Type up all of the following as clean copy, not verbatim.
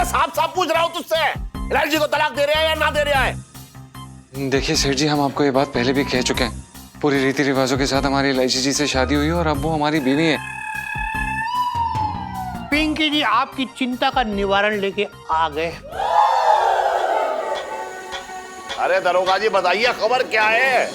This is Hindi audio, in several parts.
साफ साफ पूछ रहा हूँ तुझसे, इलायची को तलाक दे रहा है या ना दे रहा है? देखिए सेठ जी, हम आपको ये बात पहले भी कह चुके हैं। पूरी रीति रिवाजों के साथ हमारी इलायची जी से शादी हुई है और अब वो हमारी बीवी है। पिंकी जी आपकी चिंता का निवारण लेके आ गए। अरे दरोगा जी बताइए खबर क्या है?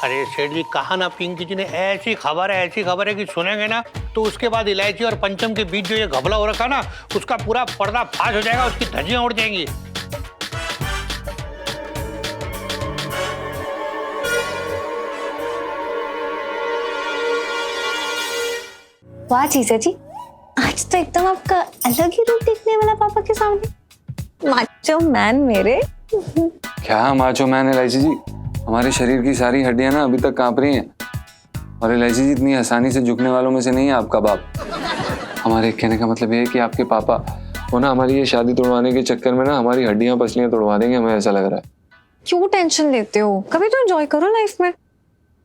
अरे सेठ जी कहा ना, पिंकी जी ने ऐसी खबर है कि सुनेंगे ना तो उसके बाद इलायची और पंचम के बीच जो ये घपला हो रखा ना, उसका पूरा पर्दा फाश हो जाएगा, उसकी धज्जियां उड़ जाएंगी। वाह जीजा जी, आज तो एकदम आपका अलग ही रूप दिखने वाला पापा के सामने। माचो मैन मेरे। क्या माचो मैन इलायची जी? हमारे शरीर की सारी हड्डियां ना अभी तक कांप रही हैं। और इलायची जी इतनी आसानी से झुकने वालों में से नहीं है आपका बाप। हमारे कहने का मतलब ये है कि आपके पापा वो ना हमारी ये शादी तोड़वाने के चक्कर में ना हमारी हड्डियां पसलियां तोड़वा देंगे, हमें ऐसा लग रहा है। क्यों टेंशन लेते हो? कभी तो एंजॉय करो लाइफ में।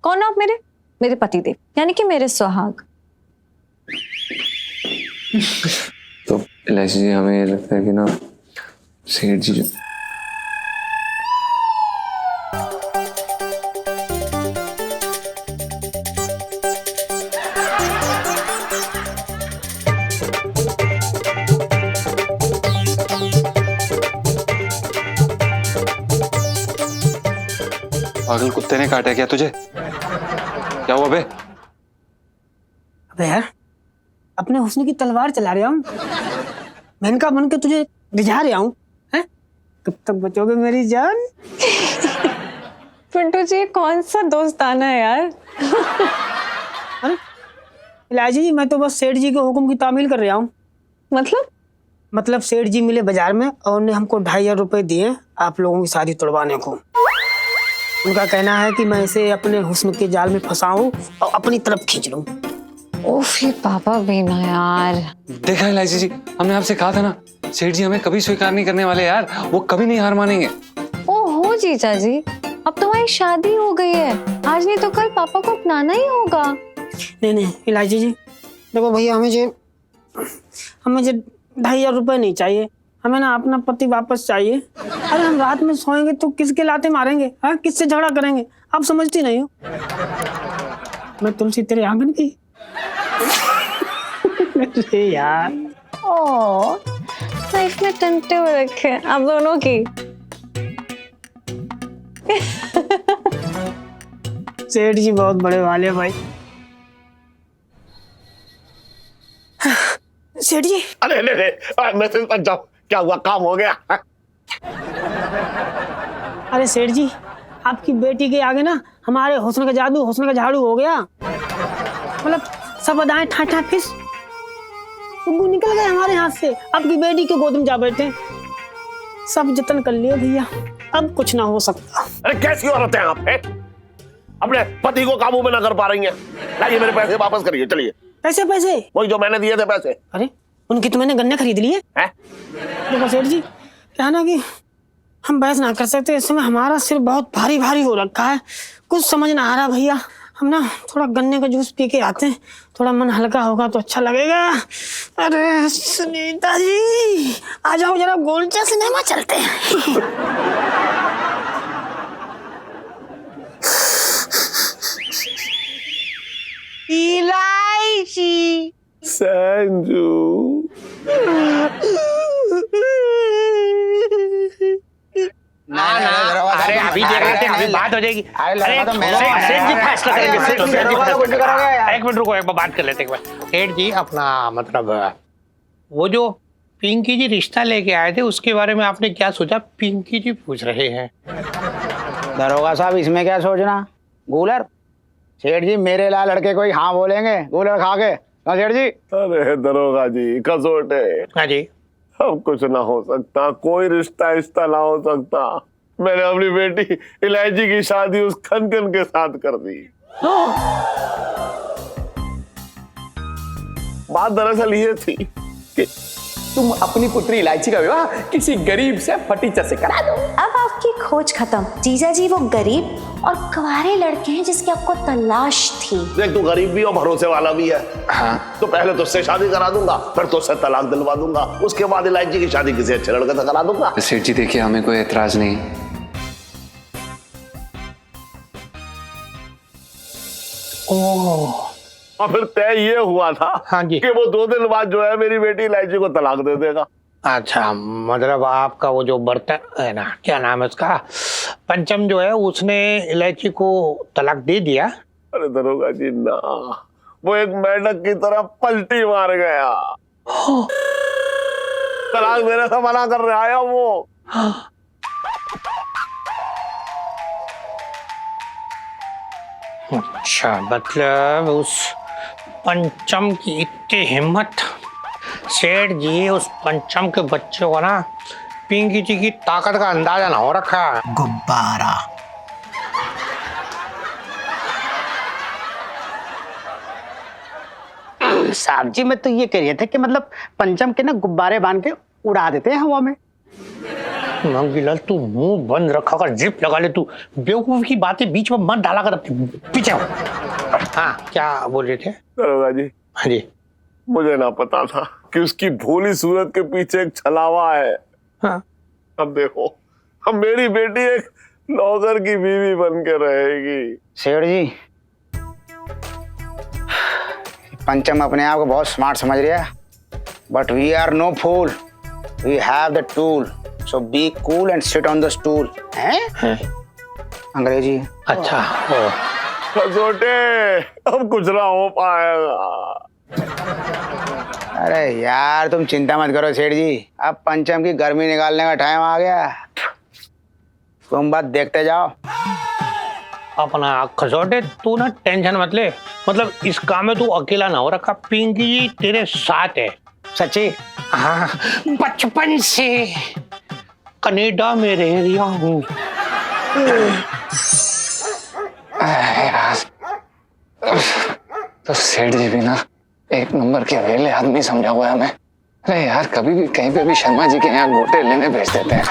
कौन आप? मेरे पति देव, यानी कि मेरे सुहाग। तो इलायची जी हमें ये लगता है कि ना सेठ जी जो पागल कुत्ते ने काटा क्या तुझे? क्या हुआ बे? अबे यार, अपने हुस्न की तलवार चला रहा हूँ, मेनका बन के तुझे रिझा रहा हूँ। कब तक बचोगे मेरी जान? पिंटू जी कौन सा दोस्ताना है यार। अरे इलायची जी, मैं तो बस सेठ जी के हुक्म की तामील कर रहा हूँ। मतलब सेठ जी मिले बाजार में और उन्हें हमको 2,500 रुपए दिए आप लोगों की शादी तोड़वाने को। उनका कहना है कि मैं इसे अपने हुस्न के जाल में फंसाऊं और अपनी तरफ खींच लूं। ओफ ये पापा भी ना यार। देखा इलायची जी, हमने आपसे कहा था ना, सेठ जी हमें कभी स्वीकार नहीं करने वाले यार, वो कभी नहीं हार मानेंगे। ओहो जीजा जी, अब तुम्हारी शादी हो गई है, आज नहीं तो कल पापा को अपनाना ही होगा। नहीं इलायची जी, देखो भैया, हमें जो 2,500 रुपए नहीं चाहिए, हमें ना अपना पति वापस चाहिए। अरे हम रात में सोएंगे तो किसके लाते मारेंगे? हाँ, किससे झगड़ा करेंगे? आप समझती नहीं हो। मैं तुलसी तेरे आंगन की। अरे यार, ओ लाइफ में टंटे हो रखे आप दोनों की। सेठ जी बहुत बड़े वाले भाई। सेठ जी, अरे मैसेज पर जाओ, क्या हुआ? काम हो गया? अरे सेठ जी, आपकी बेटी के आगे ना हमारे हुस्न का जादू, हुस्न का झाड़ू हो गया। मतलब सब अदाएं ठाठा फिस उग्गू निकल गए हमारे हाथ से। आपकी बेटी के गोद में जा बैठे। सब जतन कर लिए भैया, अब कुछ ना हो सकता। अरे कैसी औरत है आप? अपने पति को काबू में ना कर पा रही हैं। लाइए मेरे पैसे वापस करिए, चलिए। पैसे? वही जो मैंने दिए थे पैसे। अरे उनकी तो मैंने गन्ने खरीद लिए हैं? देखो सेठ जी, क्या ना कि हम बहस ना कर सकते, इस समय हमारा सिर बहुत भारी भारी हो रखा है, कुछ समझ ना आ रहा भैया। हम ना थोड़ा गन्ने का जूस पी के आते हैं, थोड़ा मन हल्का होगा तो अच्छा लगेगा। अरे सुनीता जी, आ जाओ जरा, गोल्चा सिनेमा चलते हैं। इलायची संजू, अरे अभी देख लेते हैं, अभी बात हो जाएगी। अरे सेठ जी फैसला करेंगे। एक मिनट रुको, एक बार बात कर लेते हैं। सेठ जी अपना मतलब वो जो पिंकी जी रिश्ता लेके आए थे उसके बारे में आपने क्या सोचा? पिंकी जी पूछ रहे हैं। दरोगा साहब, इसमें क्या सोचना? गूलर सेठ जी मेरे लाल लड़के को ही हाँ बोलेंगे, गूलर खा के। हाँ सेठ जी। अरे दरोगा जी, कसोटे। हाँ जी। अब कुछ ना हो सकता, कोई रिश्ता इश्ता ना हो सकता। मैंने अपनी बेटी इलायची की शादी उस खनखन के साथ कर दी। बात दरअसल ये थी कि तुम अपनी पुत्री इलायची का विवाह किसी गरीब से फटीचर से करा दो। अब आपकी खोज खत्म। जीजा जी वो गरीब और कुंवारे लड़के हैं जिसकी आपको तलाश थी। देख तू गरीब भी और भरोसे वाला भी है। हाँ तो पहले तुझसे शादी करा दूंगा, फिर तुझसे तलाक दिलवा दूंगा, उसके बाद इलायची की शादी किसी अच्छे लड़के से करा दूंगा। सेठ जी देखिए, हमें कोई एतराज नहीं। ओह और फिर तय ये हुआ था हाँ जी। कि वो 2 दिन बाद जो है मेरी बेटी इलायची को तलाक दे देगा। अच्छा, मतलब आपका वो जो बर्तन है ना, क्या नाम है उसका, पंचम जो है, उसने इलायची को तलाक दे दिया। अरे दरोगा जी ना, वो एक मेंढक की तरह पलटी मार गया। तलाक देने से मना कर रहा है वो। अच्छा, मतलब उस पंचम की इतनी हिम्मत। सेठ जी, उस पंचम के बच्चे को ना पिंकी जी की ताकत का अंदाजा ना हो रखा। गुब्बारा। साहब जी, मैं तो ये कह रहे थे कि मतलब पंचम के ना गुब्बारे बांध के उड़ा देते हैं हवा में। मंगीलाल, तू मुंह बंद रखा कर, जिप लगा ले। तू बेवकूफ की बातें बीच में मत डाला कर, अपने पीछे हो। हाँ, क्या बोल रहे थे? दरोगा जी, हाँ जी। मुझे ना पता था कि उसकी भोली सूरत के पीछे एक छलावा है। हाँ। अब देखो, अब मेरी बेटी एक नौकर की बीवी बन के रहेगी। सेठ जी, पंचम अपने आप को बहुत स्मार्ट समझ रहा है, but we are no fool, we have the tool, so be cool and sit on the stool. हैं? अंग्रेजी। अच्छा, ओ कसोटे, अब कुछ ना हो पाएगा। अरे यार, तुम चिंता मत करो सेठ जी, अब पंचम की गर्मी निकालने का टाइम आ गया। तुम बात देखते जाओ। अपना खसोटे, तू ना टेंशन मत ले। मतलब इस काम में तू अकेला ना हो रखा, पिंकी जी तेरे साथ है। सच्ची? हाँ, बचपन से कनाडा में रह रहा हूँ। तो सेठ जी भी ना एक नंबर के अवेले आदमी समझा हुआ है हमें। अरे यार, कभी भी कहीं पे भी शर्मा जी के यहाँ गोटे लेने भेज देते हैं।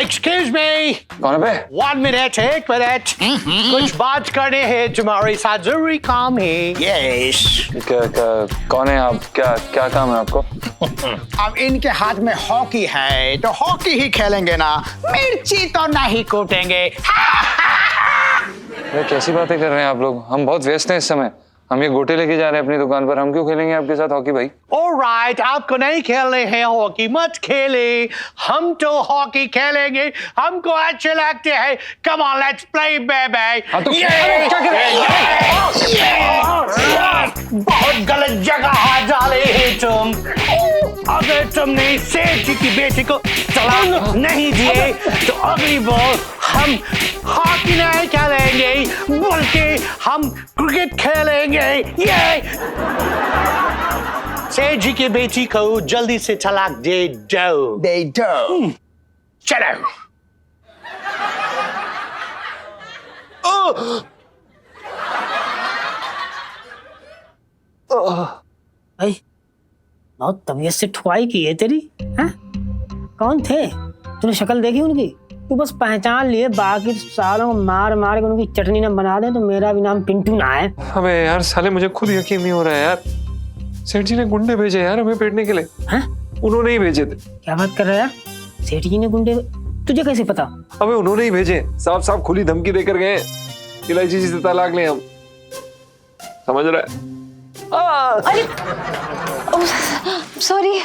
Excuse me, कौन है 1 minute, 1 minute, कुछ बात करने हैं तुम्हारे साथ, जरूरी काम है। Yes. क्या कौन है आप? क्या काम है आपको? अब इनके हाथ में हॉकी है तो हॉकी ही खेलेंगे ना, मिर्ची तो नहीं कूटेंगे। अरे कैसी बातें कर रहे हैं आप लोग? हम बहुत व्यस्त हैं इस समय। हम ये गोटे लेके जा रहे हैं अपनी दुकान पर। हम क्यों खेलेंगे आपके साथ हॉकी भाई? Alright, आपको नहीं खेलने हैं हॉकी, मत खेले। हम तो हॉकी खेलेंगे, हमको अच्छे लगते हैं। Come on, let's play, baby. हाँ तो बहुत गलत जगह हाथ डाले हैं तुम। अगर तुमने सेठ जी की बेटी को तलाक नहीं दिए तो अगली बार हम हॉकी नहीं खेलेंगे, बल्कि हम क्रिकेट खेलेंगे। ये सेठ जी की बेटी को जल्दी से तलाक दे दो। दे दो। चलो। भाई, बहुत तबीयत से ठुआई की है तेरी। हैं? कौन थे? तूने शक्ल देखी उनकी? तू बस पहचान लिए, बाकी सालों को मार मार के उनकी चटनी ना बना दे तो मेरा भी नाम पिंटू ना है। अबे यार साले, मुझे खुद यकीन नहीं हो रहा है यार। सेठ जी ने गुंडे भेजे यार हमें पेटने के लिए। हैं? उन्होंने ही भेजे थे। क्या बात कर रहा है यार? सेठ जी ने गुंडे? तुझे कैसे पता? अबे उन्होंने ही भेजे, साफ साफ खुली धमकी देकर गए। इलायची जी से तलाक लें हम, समझ रहा है? अरे सॉरी,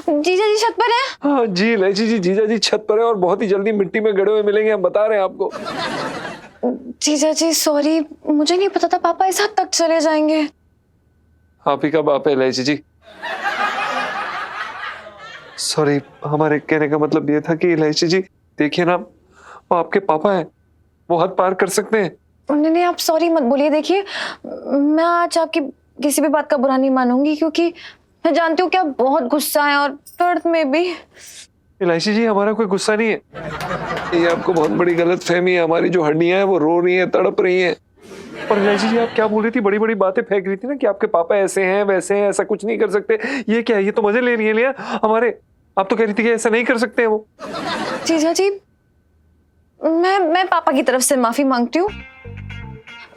जीजा जी छत पर है। हाँ जी इलायची जी, जीजा जी छत पर है और बहुत ही जल्दी मिट्टी में गड़े हुए मिलेंगे, हम बता रहे हैं आपको। जीजा जी सॉरी, मुझे नहीं पता था पापा इस हद तक चले जाएंगे। आप ही का बाप है इलायची जी। सॉरी, हमारे कहने का मतलब ये था कि इलायची जी देखिए ना, वो आपके पापा हैं, वो हद पार कर सकते हैं। नहीं नहीं, आप सॉरी मत बोलिए। देखिए, मैं आज आपकी किसी भी बात का बुरा नहीं मानूंगी, क्योंकि मैं जानती हूँ कि आप बहुत गुस्सा हैं और दर्द में भी। इलायची जी, हमारा कोई गुस्सा नहीं है, ये आपको बहुत बड़ी गलत फहमी है। हमारी जो हड्डियां हैं वो रो रही हैं, तड़प रही हैं। और इलायची जी आप क्या बोल रही थी, बड़ी बड़ी बातें फेंक रही थी ना कि आपके पापा ऐसे हैं वैसे हैं, ऐसा कुछ नहीं कर सकते। ये क्या है, ये तो मजे ले रही है लिया हमारे। आप तो कह रही थी कि ऐसा नहीं कर सकते हैं वो। जीजा जी, मैं पापा की तरफ से माफी मांगती हूँ।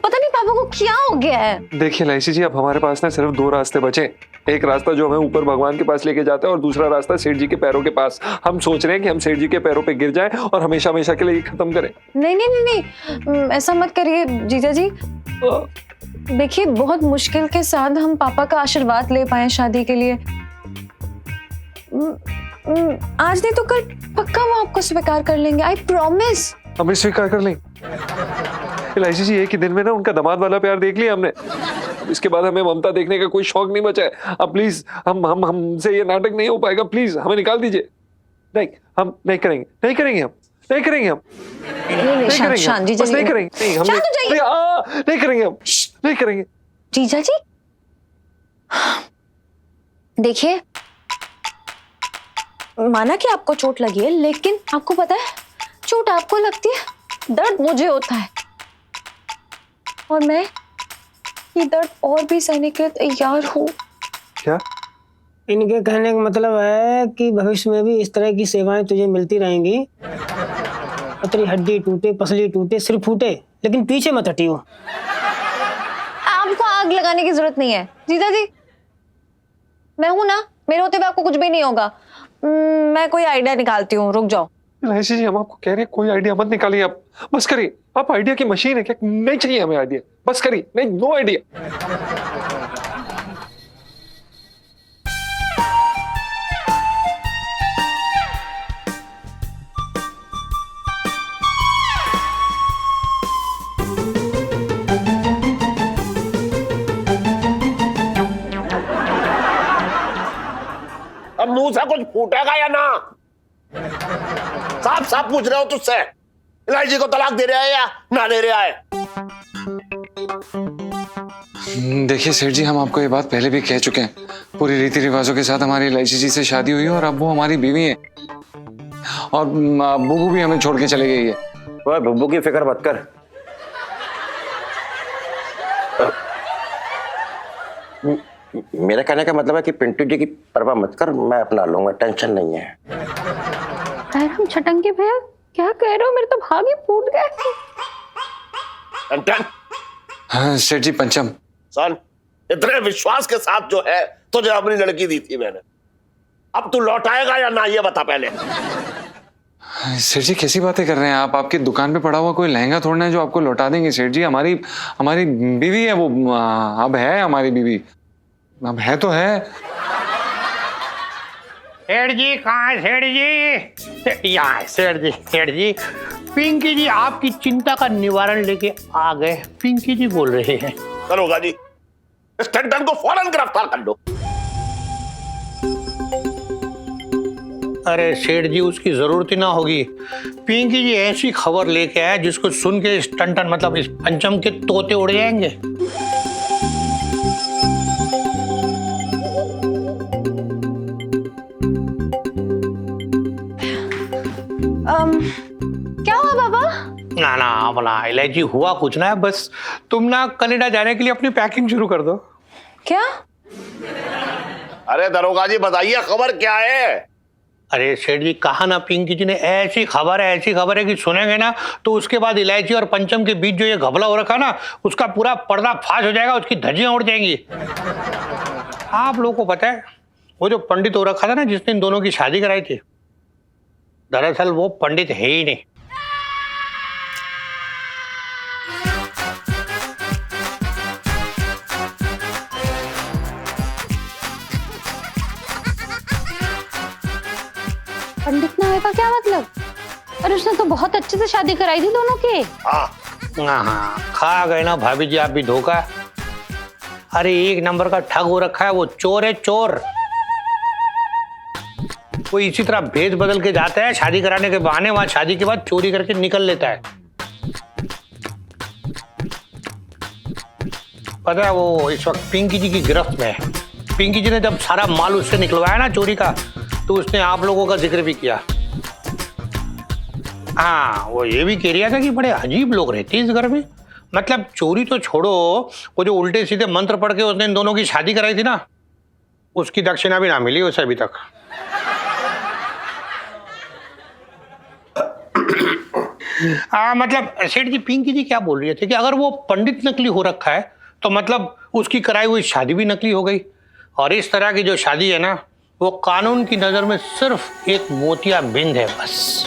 पता नहीं पापा को क्या हो गया है। देखिए इलायची जी, अब हमारे पास ना सिर्फ 2 रास्ते बचे। एक रास्ता जो हमें ऊपर भगवान के पास लेके जाता है और दूसरा रास्ता सेठ जी के पैरों के पास। हम सोच रहे हैं कि हम सेठ जी के पैरों पे गिर जाएं और हमेशा हमेशा के लिए ये खत्म करें। नहीं नहीं नहीं नहीं, ऐसा मत करिए जीजा जी। देखिए, बहुत मुश्किल के साथ हम पापा का आशीर्वाद ले पाए शादी के लिए। आज नहीं तो कल पक्का वो आपको स्वीकार कर लेंगे, आई प्रॉमिस। हमें स्वीकार कर लें। इलायची जी, एक ही दिन में ना उनका दामाद वाला प्यार देख लिया हमने। अब इसके बाद हमें ममता देखने का कोई शौक नहीं बचा है। अब प्लीज हमसे ये नाटक नहीं हो पाएगा, प्लीज हमें निकाल दीजिए। नहीं, हम नहीं करेंगे, नहीं करेंगे, हम नहीं करेंगे, हम नहीं करेंगे, शांत जीजा जी, नहीं करेंगे, नहीं हम नहीं करेंगे, हम नहीं करेंगे। जीजा जी देखिए, माना कि आपको चोट लगी है, लेकिन आपको पता है चोट आपको लगती है, दर्द मुझे होता है, और मैं ये दर्द और भी सहने के लिए तैयार हूँ। क्या? इनके कहने का मतलब है कि भविष्य में भी इस तरह की सेवाएं तुझे मिलती रहेंगी। और तेरी हड्डी टूटे, पसली टूटे, सिर फूटे, लेकिन पीछे मत हटियो। आपको आग लगाने की जरूरत नहीं है जीजा जी, मैं हूं ना, मेरे होते हुए आपको कुछ भी नहीं होगा। मैं कोई आइडिया निकालती हूँ, रुक जाओ। इलायची जी, हम आपको कह रहे हैं कोई आइडिया मत निकालिए आप, बस करिए। आप आइडिया की मशीन है क्या? नहीं चाहिए हमें आइडिया, बस करिए। नहीं, नो आइडिया। अब मुंह से कुछ फूटेगा या ना? साफ साफ पूछ रहे हो तुझसे, इलायची को तलाक दे रहा है या ना दे रहा है? देखिए सेठ जी, हम आपको ये बात पहले भी कह चुके हैं। पूरी रीति रिवाजों के साथ हमारी इलायची जी से शादी हुई है और अब वो हमारी बीवी है, और बुबू भी हमें छोड़ के चले गई है। ओए बुब्बू की फिक्र मत कर। मेरा कहने का मतलब है कि पिंटू जी की परवाह मत कर, मैं अपना लूंगा, टेंशन नहीं है। हम छटंगे भैया, क्या कह रहे हो? मेरे तो भाग ही फूट गए। हाँ सेठ जी, पंचम सन, इतने विश्वास के साथ जो है तुझे अपनी लड़की दी थी मैंने, अब तू लौटाएगा या ना, ये बता पहले। सेठ जी कैसी बातें कर रहे हैं आप? आपकी दुकान पे पड़ा हुआ कोई लहंगा थोड़ना है जो आपको लौटा देंगे सेठ जी। हमारी बीवी है वो, अब है हमारी बीवी, अब है तो है। सेठ जी कहाँ है? सेठ जी यहाँ है। सेठ जी पिंकी जी आपकी चिंता का निवारण लेके आ गए। पिंकी जी बोल रहे हैं। करोगा जी, इस टंटन को फौरन गिरफ्तार कर लो। अरे सेठ जी, उसकी जरूरत ही ना होगी। पिंकी जी ऐसी खबर लेके आए जिसको सुन के इस टंटन मतलब इस पंचम के तोते उड़ जाएंगे। क्या हुआ बाबा? ना ना, अपना इलायची हुआ कुछ ना है, बस तुम ना कनाडा जाने के लिए अपनी पैकिंग शुरू कर दो। क्या? अरे दरोगा जी बताइए, खबर क्या है? अरे सेठ जी, कहा ना पिंकी जी ने, ऐसी खबर है कि सुनेंगे ना तो उसके बाद इलायची और पंचम के बीच जो ये घपला हो रखा ना, उसका पूरा पर्दा फाश हो जाएगा, उसकी धज्जियां उड़ जाएंगी। आप लोगों को पता है वो जो पंडित हो रखा था ना जिसने इन दोनों की शादी कराई थी, दरअसल वो पंडित है ही नहीं। पंडित ना होगा क्या मतलब? अरे उसने तो बहुत अच्छे से शादी कराई थी दोनों की। हाँ, खा गए ना भाभी जी आप भी धोखा। अरे एक नंबर का ठग हो रखा है, वो चोर है, चोर। वो इसी तरह भेद बदल के जाता है शादी कराने के बहाने, वहां शादी के बाद चोरी करके निकल लेता है। पता है वो इस वक्त पिंकी जी की गिरफ्त में है। पिंकी जी ने जब सारा माल उससे निकलवाया ना चोरी का, तो उसने आप लोगों का जिक्र भी किया। हाँ, वो ये भी कह रहा था कि बड़े अजीब लोग रहते हैं इस घर में, मतलब चोरी तो छोड़ो, वो जो उल्टे सीधे मंत्र पढ़ के उसने इन दोनों की शादी कराई थी ना, उसकी दक्षिणा भी ना मिली उसे अभी तक। मतलब सेठ जी, पिंकी जी क्या बोल रही थे कि अगर वो पंडित नकली हो रखा है तो मतलब उसकी कराई हुई शादी भी नकली हो गई, और इस तरह की जो शादी है ना, वो कानून की नजर में सिर्फ एक मोतियाबिंद है बस।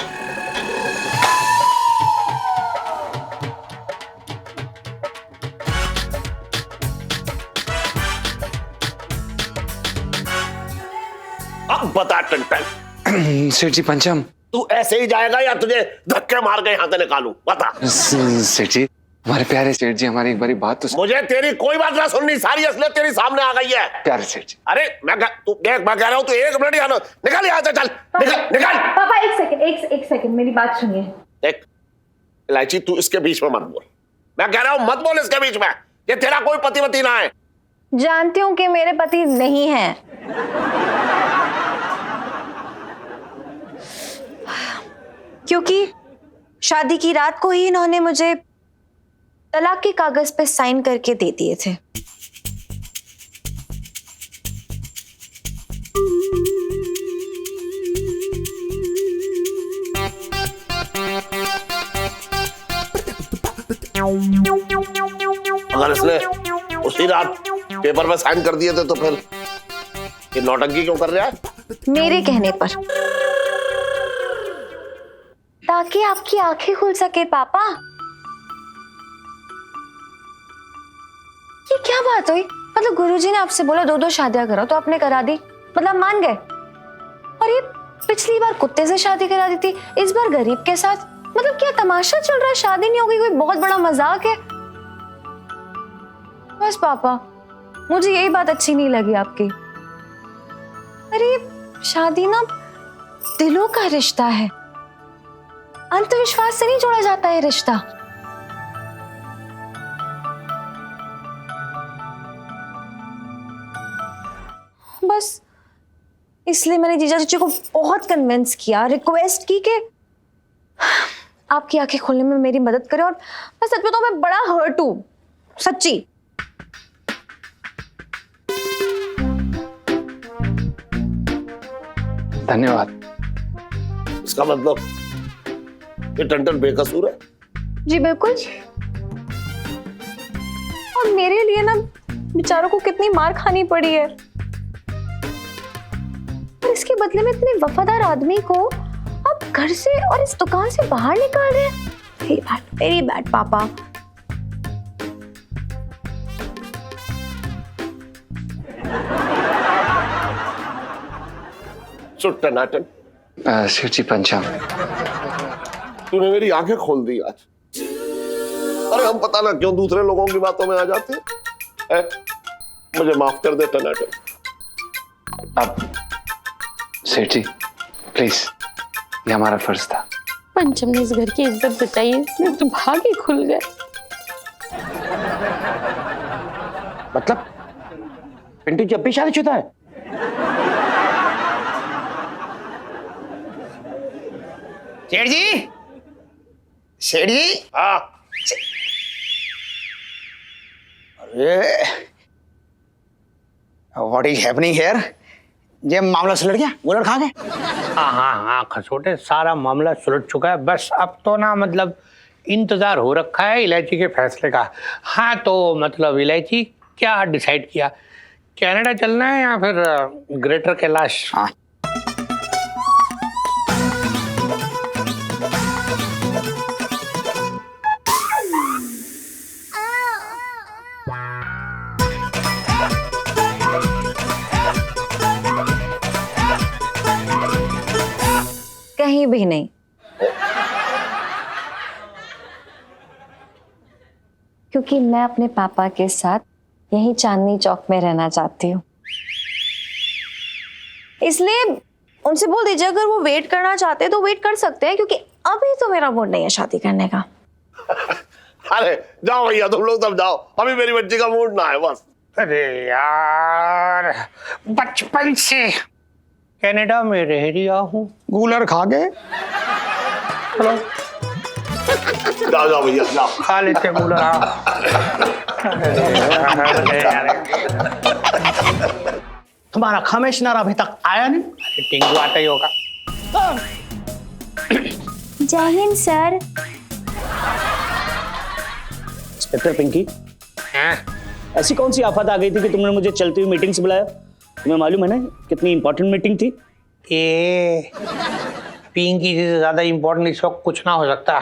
अब बता टंटन, सेठ जी पंचम। तू ऐसे ही जाएगा या तुझे धक्के मार के यहाँ से निकालूं? बता। सेठ जी, हमारे प्यारे सेठ जी, हमारी एक बारी बात तो मुझे तेरी कोई बात ना सुननी, सारी असलियत तेरी सामने आ गई है। प्यारे सेठ जी। अरे तू देख, मैं कह रहा हूँ, तू 1 मिनट यहाँ निकल यहाँ से, चल निकल। पापा एक सेकंड मेरी बात सुनिए। देख इलायची, तू इसके बीच में मत बोल, मैं कह रहा हूँ मत बोल इसके बीच में, ये तेरा कोई पति ना है। जानती हूँ कि मेरे पति नहीं हैं, क्योंकि शादी की रात को ही इन्होंने मुझे तलाक के कागज पे साइन करके दे दिए थे। अगर इसने उसी रात पेपर पे साइन कर दिए थे तो फिर ये नौटंकी क्यों कर रहा है? मेरे कहने पर, ताकि आपकी आंखें खुल सके पापा। ये क्या बात हुई? मतलब गुरुजी ने आपसे बोला 2-2 शादियां करो तो आपने करा दी, मतलब मान गए। और ये पिछली बार कुत्ते से शादी करा दी थी, इस बार गरीब के साथ। मतलब क्या तमाशा चल रहा है? शादी नहीं होगी, कोई बहुत बड़ा मजाक है? बस पापा, मुझे यही बात अच्छी नहीं लगी आपकी। अरे शादी ना दिलों का रिश्ता है, अंधविश्वास से नहीं जोड़ा जाता है रिश्ता। बस इसलिए मैंने जीजा जी को बहुत कन्विंस किया, रिक्वेस्ट की कि आपकी आंखें खोलने में मेरी मदद करें। और मैं सच बताऊं, मैं बड़ा हर्ट हूं, सच्ची। धन्यवाद। इसका मतलब ये टंटन बेकसूर है? जी बिल्कुल। और मेरे लिए ना बेचारों को कितनी मार खानी पड़ी है, और इसके बदले में इतने वफादार आदमी को आप घर से और इस दुकान से बाहर निकाल रहे हैं। वेरी बैड पापा। टनाटन, सेठ जी पंचम, तूने मेरी आंखें खोल दी आज। अरे हम पता ना क्यों दूसरे लोगों की बातों में आ जाते हैं। मुझे माफ कर दे टनाटन। अब सेठ जी प्लीज, ये हमारा फर्ज था। पंचम ने इस घर की इज्जत बचाई है, इसमें तो भाग ही खुल गए। मतलब पिंटू जब भी शादीशुदा है? सेठ जी, सेठ जी। हाँ। अरे व्हाट इज हैपनिंग हियर? ये मामला सुलझ गया? बुलेट खा गए? हाँ खसोटे, सारा मामला सुलझ चुका है। बस अब तो ना मतलब इंतजार हो रखा है इलायची के फैसले का। हाँ तो मतलब इलायची क्या डिसाइड किया, कनाडा चलना है या फिर ग्रेटर कैलाश? हाँ कहीं भी नहीं। क्योंकि मैं अपने पापा के साथ यहीं चांदनी चौक में रहना चाहती हूँ, इसलिए उनसे बोल दीजिए अगर वो वेट करना चाहते हैं तो वेट कर सकते हैं, क्योंकि अभी तो मेरा मूड नहीं है शादी करने का। अरे जाओ भैया, तुम लोग सब जाओ, अभी मेरी बच्ची का मूड ना है बस। अरे यार, बचपन से कनाडा में रह रहा हूँ, कूलर खा गए। चलो जाओ जाओ भैया जाओ। खा लेते कूलर। तुम्हारा कमिश्नर अभी तक आया नहीं? टिंगू आता ही होगा। जय हिंद सर। इंस्पेक्टर पिंकी, हाँ? ऐसी कौन सी आफत आ गई थी कि तुमने मुझे चलती हुई मीटिंग से बुलाया? तुम्हें मालूम है ना कितनी इंपॉर्टेंट मीटिंग थी? ये पिंकी से ज्यादा इम्पोर्टेंट इस वक्त कुछ ना हो सकता।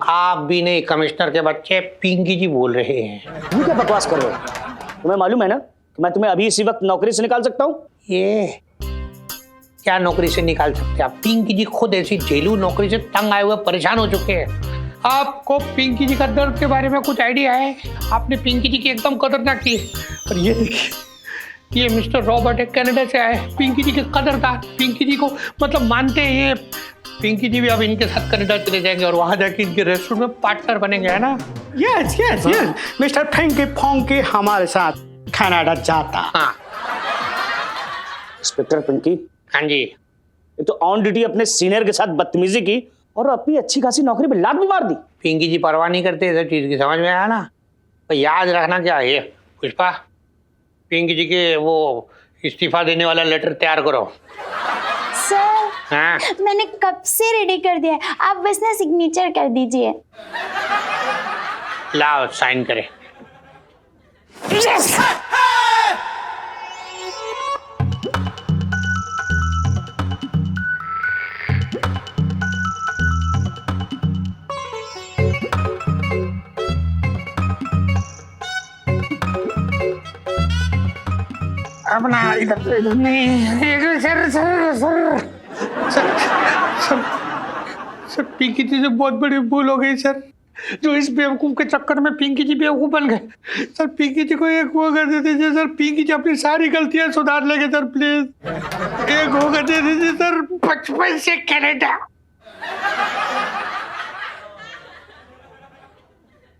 आप भी नहीं, कमिश्नर के बच्चे पिंकी जी बोल रहे हैं। तुम क्या बकवास कर रहे हो? तुम्हें मालूम है ना कि मैं तुम्हें अभी इसी वक्त नौकरी से निकाल सकता हूँ? ये क्या नौकरी से निकाल सकते आप? पिंकी जी खुद ऐसी जेलू नौकरी से तंग आए हुए परेशान हो चुके हैं। आपको पिंकी जी का दर्द के बारे में कुछ आइडिया है? आपने पिंकी जी की एकदम कदर ना की। और ये देखिए, ये मिस्टर रॉबर्ट एक कनाडा से आए, पिंकी जी के कदरदार, पिंकी जी को मतलब मानते हैं। पिंकी जी भी अब इनके साथ कनाडा चले जाएंगे और वहां जाके इनके रेस्टोरेंट में पार्टनर बनेंगे, है ना? यस यस यस, मिस्टर फेंकी फोंकी हमारे साथ कनाडा जाता। हाँ इंस्पेक्टर पिंकी, हाँ जी। ये तो ऑन ड्यूटी अपने सीनियर के साथ बदतमीजी की और अपनी अच्छी खासी नौकरी पे लात भी मार दी। पिंकी जी परवाह नहीं करते इस चीज की, समझ में आया ना? तो याद रखना क्या है, पुष्पा, पिंकी जी के वो इस्तीफा देने वाला लेटर तैयार करो। सर हाँ? मैंने कब से रेडी कर दिया है, आप बस ना सिग्नेचर कर दीजिए। लाओ साइन करे। अपना इधर नहीं, sir sir sir sir sir sir Pinky ji से बहुत बड़ी भूल हो गई सर। जो इस बेवकूफ के चक्कर में पिंकी जी बेवकूफ बन गए सर। पिंकी जी को एक मौका दे दीजिए सर। पिंकी जी अपनी सारी गलतियां सुधार लेंगे सर, प्लीज एक मौका दे दीजिए सर। बचपन से कनाडा,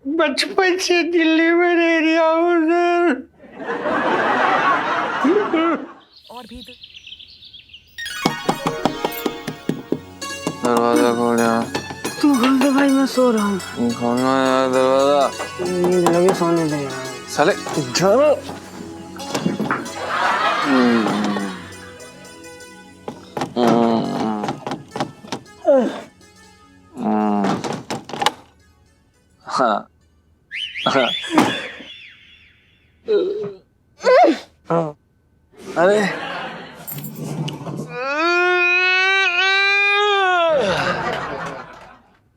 बचपन से दिल्ली में रह रहा हूँ सर। दरवाजा खोल यार। तू खोल दे भाई, मैं सो रहा हूँ। खोलना यार दरवाजा। नींद लगी, सोने दे यार। साले चलो। हाँ अरे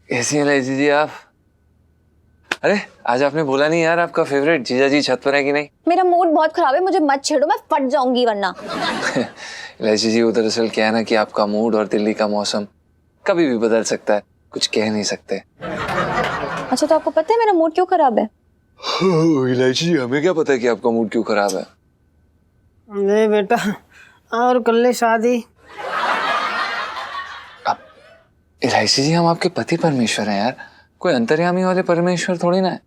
कैसी हैं लाइजी जी आप? अरे आज आपने बोला नहीं यार, आपका फेवरेट जीजा जी छत पर है कि नहीं? मेरा मूड बहुत खराब है, मुझे मत छेड़ो, मैं फट जाऊंगी वरना। लाइजी जी, वो दरअसल क्या है ना कि आपका मूड और दिल्ली का मौसम कभी भी बदल सकता है, कुछ कह नहीं सकते। अच्छा, तो आपको पता है मेरा मूड क्यों खराब है? इलायची जी, हमें क्या पता है कि आपका मूड क्यों खराब है? ले बेटा, और कर ले शादी। इलायची जी, हम आपके पति परमेश्वर हैं यार, कोई अंतर्यामी वाले परमेश्वर थोड़ी ना है।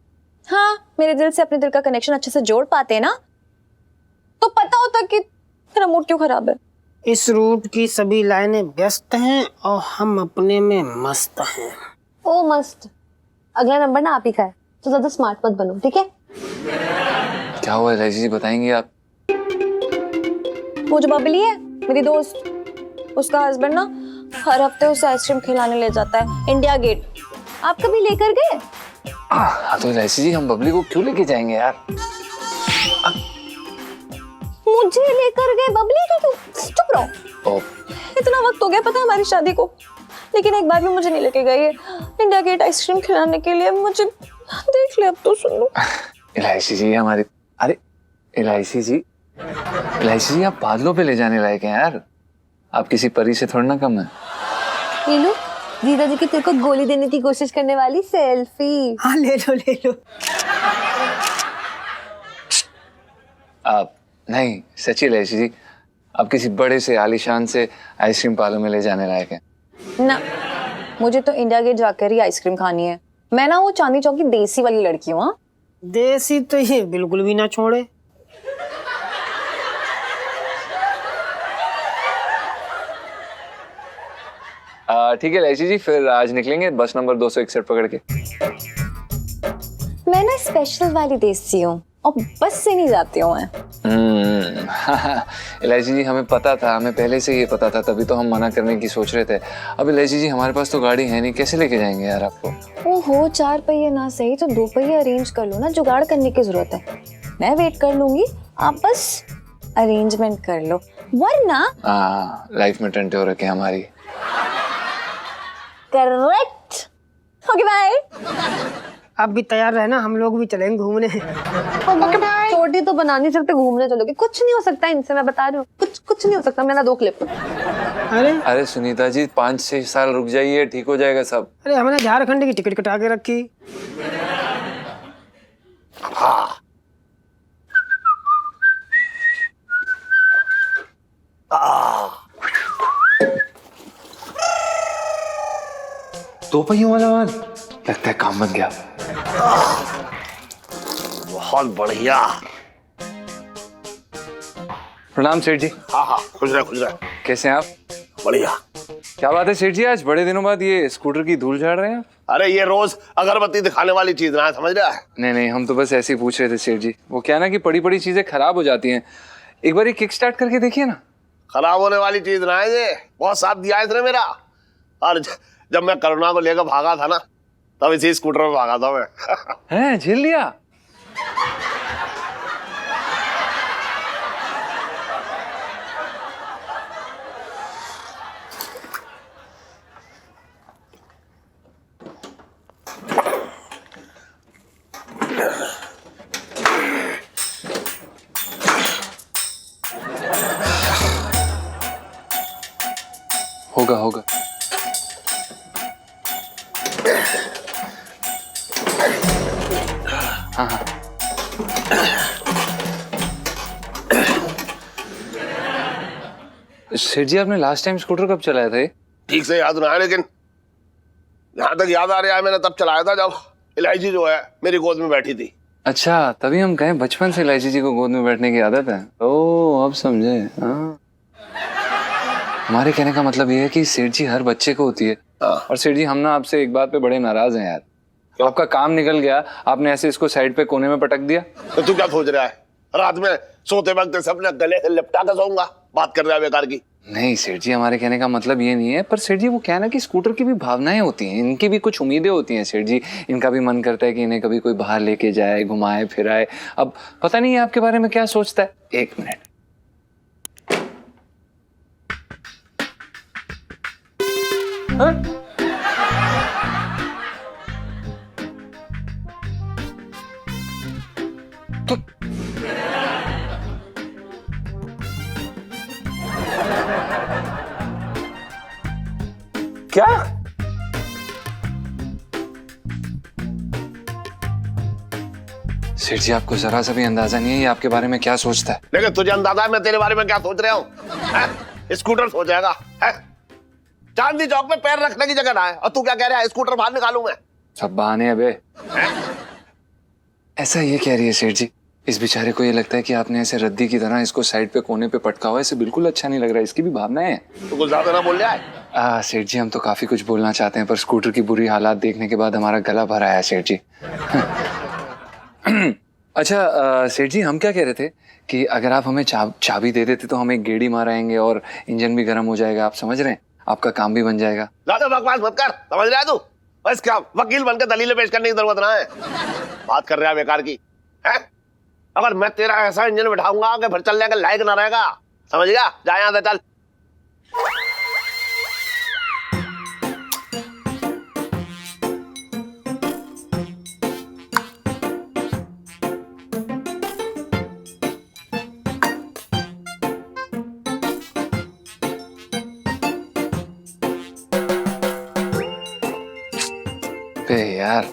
हाँ, मेरे दिल से अपने दिल का कनेक्शन अच्छे से जोड़ पाते हैं ना, तो पता होता कि तेरा मूड क्यों खराब है। इस रूट की सभी लाइनें व्यस्त हैं और हम अपने में मस्त हैं। ओ मस्त, अगला नंबर ना आप ही का है, तो ज्यादा स्मार्ट मत बनो, ठीक है? क्या हुआ इलायची जी, बताएंगे आप? वो जो बबली है मेरी दोस्त, उसका हस्बैंड ना हर हफ्ते उसे आइसक्रीम खिलाने ले जाता है इंडिया गेट। आप कभी लेकर गए? हाँ तो इलायची जी, हम बबली को क्यों लेके जाएंगे यार? मुझे लेकर गए, बबली को क्यों? चुप रहो। इतना वक्त हो गया पता है हमारी शादी को, लेकिन एक बार भी मुझे नहीं लेके गई है इंडिया गेट आइसक्रीम खिलाने के लिए। मुझे देख ले, अब तो सुन लो। इलायची जी हमारी, अरे इलायची जी, इलायची जी आप बादलों पे ले जाने लायक हैं यार, आप किसी परी से थोड़ा ना कम है। ये लो, जीजा जी की तेरे को गोली देने की कोशिश करने वाली सेल्फी। हाँ ले लो ले लो। आप नहीं, सच्ची इलायची जी, आप किसी बड़े से आलीशान से आइसक्रीम पार्लर में ले जाने लायक हैं। ना, मुझे तो इंडिया गेट जाकर ही आइसक्रीम खानी है। मैं ना वो चांदी चौक की देसी वाली लड़की हूँ। हाँ, देसी तो ये बिल्कुल भी ना छोड़े। ठीक है इलायची जी, फिर आज निकलेंगे बस नंबर 261 पकड़ के। मैं ना स्पेशल वाली देसी हूँ और बस से नहीं जाती हूँ मैं। इलायची जी हमें पता था, हमें पहले से ये पता था, तभी तो हम मना करने की सोच रहे थे। अब इलायची जी हमारे पास तो गाड़ी है नहीं, कैसे लेके जाएंगे यार आपको? ओहो, 4 पहिए ना सही तो 2 पहिए अरेंज कर लो ना, जुगाड़ करने की जरूरत है। मैं वेट कर लूंगी, आप बस अरेंजमेंट कर लो, वरना लाइफ में टंटे हो रखे हमारी। करेक्ट। Okay bye. आप भी तैयार रहना, हम लोग भी चलेंगे घूमने। छोटी तो बना नहीं सकते, घूमने चलोगे? कुछ नहीं हो सकता इनसे, मैं बता रही हूँ, कुछ नहीं हो सकता। मेरा 2 क्लिप। अरे सुनीता जी 5-6 साल रुक जाइए, ठीक हो जाएगा सब। अरे हमने झारखंड की टिकट कटा के रखी। हाँ। 2 पहियों वाला वाहन, लगता है काम बन गया। बहुत बढ़िया। प्रणाम सेठ जी। हाँ, खुश रहे। कैसे हैं आप? बढ़िया। क्या बात है सेठ जी, आज बड़े दिनों बाद ये स्कूटर की धूल झाड़ रहे हैं? अरे ये रोज अगरबत्ती दिखाने वाली चीज ना है, समझ रहा है? नहीं, हम तो बस ऐसे ही पूछ रहे थे सेठ जी। वो क्या ना कि पड़ी चीजें खराब हो जाती हैं, एक बार ये किक स्टार्ट करके देखिए ना। खराब होने वाली चीज ना है ये, बहुत साथ दिया है इसने मेरा। और जब मैं करुणा को लेकर भागा था ना, तब इसी स्कूटर में भागा था मैं। हैं, झेल लिया? होगा। हाँ। सेठ जी आपने लास्ट टाइम स्कूटर कब चलाया था? ठीक से याद ना है, लेकिन जहां तक याद आ रहा है मैंने तब चलाया था जब इलायची जो है मेरी गोद में बैठी थी। अच्छा, तभी हम कहें बचपन से इलायची जी को गोद में बैठने की आदत है। ओह, अब समझे। हाँ, हमारे कहने का मतलब ये है कि सेठ जी हर बच्चे को होती है। और सेठ जी हम ना आपसे एक बात पे बड़े नाराज हैं यार। तो आपका काम निकल गया, आपने ऐसे इसको साइड पे कोने में पटक दिया। तो तू क्या सोच रहा है, रात में सोते वक्त सबने गले से लिपटा कर सोऊंगा? बात कर रहा है बेकार की। नहीं सेठ जी, हमारे कहने का मतलब ये नहीं है, पर सेठ जी वो क्या है ना कि स्कूटर की भी भावनाएं होती हैं, इनकी भी कुछ उम्मीदें होती हैं सेठ जी। इनका भी मन करता है कि इन्हें कभी कोई बाहर लेके जाए, घुमाए फिराए। अब पता नहीं है आपके बारे में क्या सोचता है। 1 मिनट। तो क्या? सेठ जी आपको जरा सा भी अंदाजा नहीं है ये आपके बारे में क्या सोचता है। लेकिन तुझे अंदाजा है मैं तेरे बारे में क्या सोच रहा हूँ? स्कूटर सोचेगा? चांदनी चौक में पैर रखने की जगह ना है, और तू क्या कह रहा है स्कूटर बाहर निकालूं मैं? सब बहाने हैं बे। ऐसा ये कह रही है सेठ जी, इस बेचारे को ये लगता है कि आपने ऐसे रद्दी की तरह इसको साइड पे कोने पे पटका हुआ है, इसे बिल्कुल अच्छा नहीं लग रहा है, इसकी भी भावनाएं हैं। तू कुछ ज्यादा ना बोल रहा है? सेठ जी हम तो काफी कुछ बोलना चाहते हैं, पर स्कूटर की बुरी हालात देखने के बाद हमारा गला भरा है सेठ जी। अच्छा सेठ जी हम क्या कह रहे थे कि अगर आप हमें चाबी दे देते तो हम एक गेड़ी मार आएंगे और इंजन भी गर्म हो जाएगा, आप समझ रहे हैं, आपका काम भी बन जाएगा। ज्यादा बकवास मत कर, समझ रहा है तू? बस क्या वकील बनकर दलीलें पेश करने की जरूरत ना है। बात कर रहा है बेकार की है? अगर मैं तेरा ऐसा इंजन बिठाऊंगा कि फिर चलने का लायक ना रहेगा, समझ गया? जा यहां से चल। यार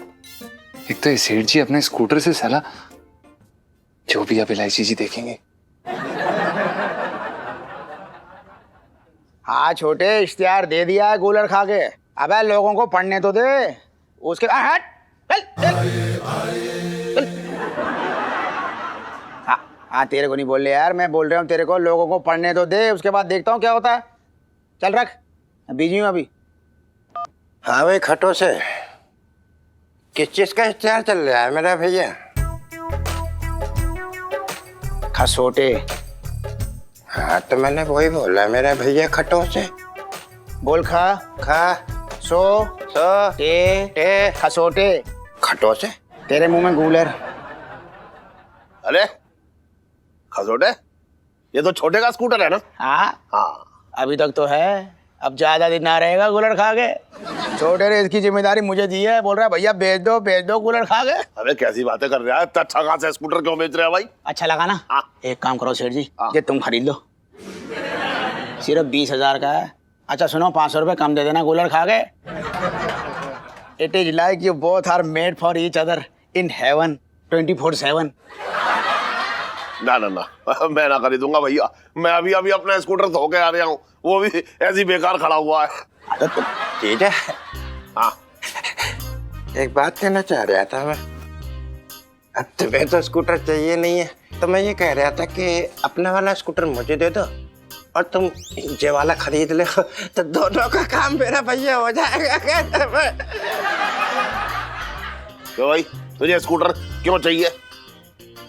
एक तो ये सेठ जी अपने स्कूटर से साला जो भी अब इलायची जी देखेंगे। हाँ छोटे, इश्तिहार दे दिया है कूलर खा के। अबे लोगों को पढ़ने तो दे, उसके हट चल। हाँ तेरे को नहीं बोल रहे यार, मैं बोल रहा हूँ तेरे को, लोगों को पढ़ने तो दे, उसके बाद देखता हूँ क्या होता है। चल रख, बिजी हूँ अभी। हाँ भाई, खटो से किस चीज का इश्तेहार चल रहा है मेरा भैया? खसोटे। हाँ तो मैंने वही बोला मेरा भैया, खटो से। बोल खा खा सो टे खसोटे। खटो से। तेरे मुंह में गूलर। अरे खसोटे, ये तो छोटे का स्कूटर है ना? हाँ अभी तक तो है, अब ज्यादा दिन ना रहेगा कूलर खा के। छोटे ने इसकी जिम्मेदारी मुझे दी है, बोल रहा है भैया बेच दो कूलर खा के। अबे कैसी बातें कर रहा है, इतना अच्छा खासा स्कूटर क्यों बेच रहे हैं भाई? अच्छा लगा ना? हाँ। एक काम करो सेठ जी, ये तुम खरीद लो, सिर्फ 20,000 का है। अच्छा सुनो, 500 रुपए कम दे देना कूलर खा के। It is like you both are made for each other in heaven 24/7। ना ना ना, मैं ना खरीदूंगा भैया। मैं अभी अभी अपना स्कूटर धो के आ रहा हूँ, वो भी ऐसी बेकार खड़ा हुआ है। ठीक है। हाँ एक बात कहना चाह रहा था मैं। अब तुम्हें तो स्कूटर चाहिए नहीं है, तो मैं ये कह रहा था कि अपना वाला स्कूटर मुझे दे दो और तुम ये वाला खरीद ले, तो दोनों का काम मेरा भैया हो जाएगा। कहते मैं। तो भाई तुझे स्कूटर क्यों चाहिए?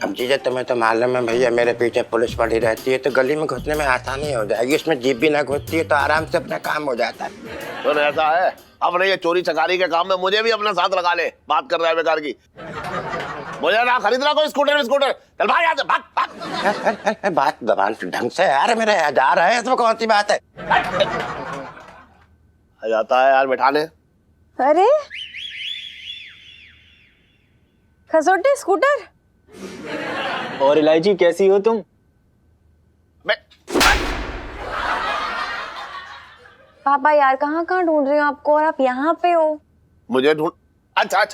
अब जीजा तुम्हें तो मालूम है भैया, मेरे पीछे पुलिस पड़ी रहती है, तो गली में घुसने में आसानी हो जाएगी। इसमें जीप भी ना घुसती है, तो आराम से अपना काम हो जाता है। तो ऐसा है, अपने ये चोरी चकारी के काम में मुझे भी अपने साथ लगा ले। बात कर रहा है बेकार की। मुझे ना खरीदना कोई स्कूटर। चल भाग यहाँ से, भाग। बात दबान ढंग से यार, मेरे जा रहा है, इसमें कौन सी बात है? आ जाता है यार बैठाने। अरे खसोटे स्कूटर। और इलायची कैसी हो तुम? पापा यार कहाँ ढूंढ रही हो आपको, और आप यहाँ पे हो? मुझे ढूंढ? अच्छा,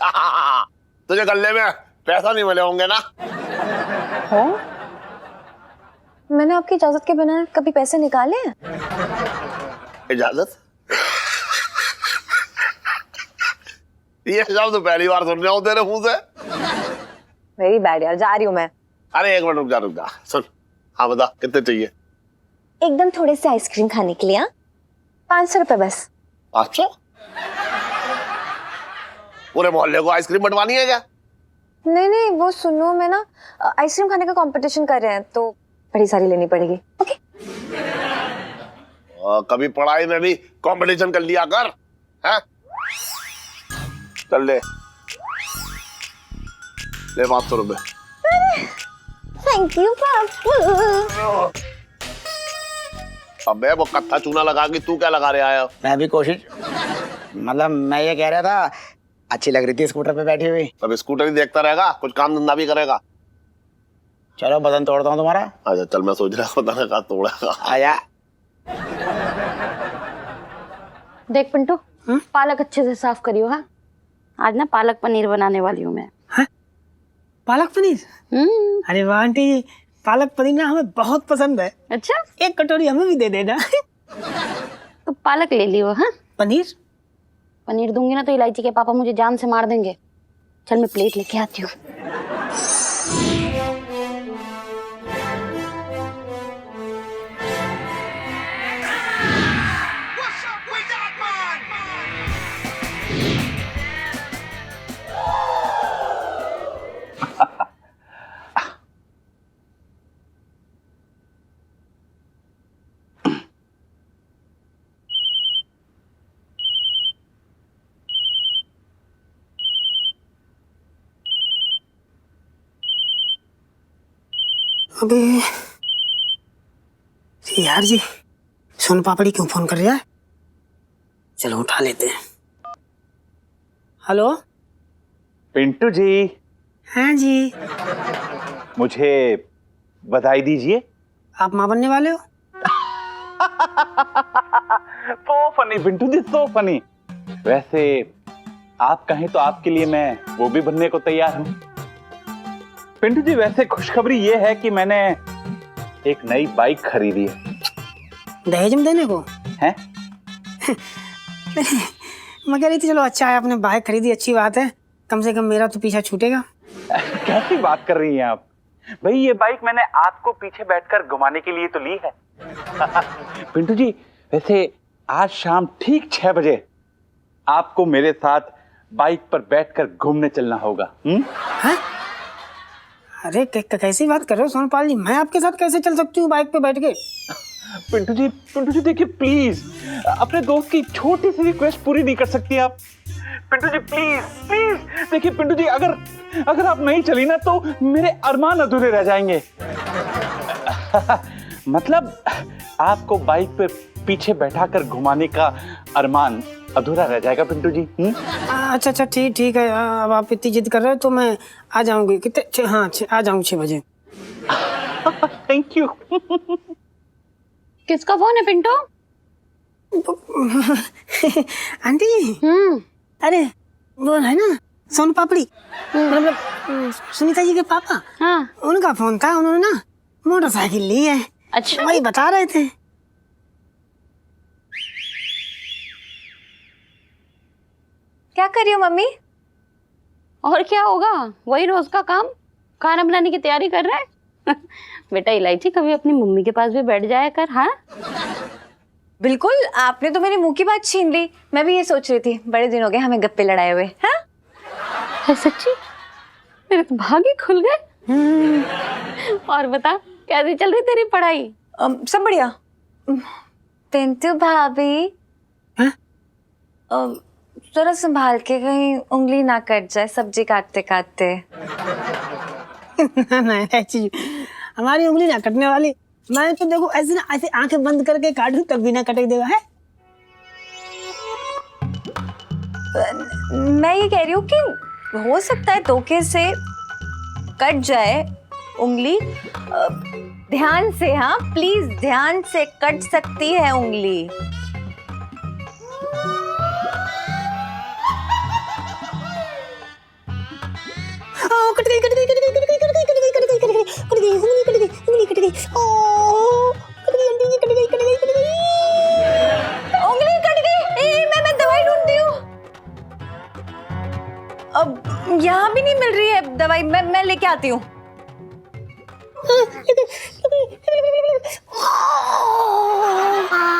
तुझे गले में पैसा नहीं मिले होंगे ना? हो? मैंने आपकी इजाजत के बिना कभी पैसे निकाले हैं? इजाजत? ये शब्द तो पहली बार सुन रहा हूँ तेरे मुंह से। वेरी बैड यार, जा रही हूँ मैं। अरे एक मिनट रुक जा। सुन, हाँ बता कितने चाहिए? एकदम थोड़े से आइसक्रीम खाने के लिए। 500 रुपए बस। 500? पूरे मोहल्ले को आइसक्रीम बंटवानी है क्या? नहीं वो सुनो, मैं ना आइसक्रीम खाने का कंपटीशन कर रहे हैं, तो बड़ी सारी लेनी पड़ेगी। ओके? कभी पढ़ाई में भी कंपटीशन कर लिया कर, हैं? चल ले 500 रुपए। थैंक यू पापा। अबे वो कत्था चूना लगा के तू क्या लगा रहा है? मैं भी कोशिश, मतलब मैं ये कह रहा था, अच्छी लग रही थी स्कूटर पे बैठी हुई। अब स्कूटर ही देखता रहेगा, कुछ काम धंधा भी करेगा। चलो बदन तोड़ता हूँ तुम्हारा। अच्छा चल, मैं सोच रहा बदन का तोड़ेगा। आया। देख पिंटू, पालक अच्छे से साफ करियो। हाँ, आज ना पालक पनीर बनाने वाली हूँ मैं। पालक पनीर? अरे वाह आंटी जी, पालक पनीर ना हमें बहुत पसंद है। अच्छा, एक कटोरी हमें भी दे देना। तो पालक ले लियो। हाँ, पनीर दूंगी ना तो इलायची के पापा मुझे जान से मार देंगे। चल मैं प्लेट लेके आती हूँ। अबे यार जी, सोन पापड़ी क्यों फोन कर रहा है? चलो उठा लेते हैं। हेलो पिंटू जी। हाँ जी। मुझे बधाई दीजिए। आप माँ बनने वाले हो? तो फनी पिंटू जी, तो फनी। वैसे आप कहें तो आपके लिए मैं वो भी बनने को तैयार हूँ। पिंटू जी वैसे खुशखबरी ये है कि मैंने एक नई बाइक खरीदी है। दहेज में देने को हैं? मैं कह रही थी चलो अच्छा है आपने बाइक खरीदी, अच्छी बात है, कम से कम मेरा तो पीछा छूटेगा। कैसी बात कर रही हैं आप? भाई ये बाइक मैंने आपको पीछे बैठकर घुमाने के लिए तो ली है। पिंटू जी वैसे आज शाम ठीक 6 बजे आपको मेरे साथ बाइक पर बैठकर घूमने चलना होगा। हैं? अरे कैसी बात कर रहे हो सोनपाल जी, मैं आपके साथ कैसे चल सकती हूँ बाइक पे बैठ के? पिंटू जी देखिए प्लीज, अपने दोस्त की छोटी सी रिक्वेस्ट पूरी नहीं कर सकती आप? पिंटू जी प्लीज प्लीज देखिए पिंटू जी, अगर आप नहीं चली ना तो मेरे अरमान अधूरे रह जाएंगे। मतलब आपको बाइक पे पीछे बैठाकर घुमाने का अरमान अधूरा रह जाएगा पिंटू जी। अच्छा ठीक है, अब आप इतनी जिद कर रहे हो तो मैं आ जाऊंगी। कितने? हाँ आ जाऊंगी 6 बजे। Thank you. किसका फोन है पिंटू? आंटी जी। अरे वो है ना सोन पापड़ी, मतलब सुनीता जी के पापा। हाँ। उनका फोन था, उन्होंने ना मोटरसाइकिल ली है। अच्छा। वही बता रहे थे। क्या कर रही हो मम्मी? और क्या होगा, वही रोज का काम, खाना बनाने की तैयारी कर रहा है। बेटा इलायची, कभी अपनी मम्मी के पास भी बैठ जाया कर। हाँ बिल्कुल, आपने तो मेरे मुंह की बात छीन ली। मैं भी ये सोच रही थी, बड़े दिन हो गए हमें गप्पे लड़ाए हुए। हाँ? है सच्ची? मेरे तो भाग ही खुल गए। और बता, कैसी चल रही तेरी पढ़ाई? सब बढ़िया। पिंटू भाभी, जरा संभाल के, कहीं उंगली ना कट जाए सब्जी काटते काटते। नहीं, हमारी उंगली ना कटने वाली। मैं तो देखो ऐसे ना, ऐसे आंखें बंद करके काटूं तब भी ना कटक देगा। है मैं ये कह रही हूँ कि हो सकता है धोखे से कट जाए उंगली। ध्यान से, हाँ प्लीज, ध्यान से कट सकती है उंगली। मैं दवाई ढूंढती हूँ। अब यहाँ भी नहीं मिल रही है दवाई, मैं लेके आती हूँ।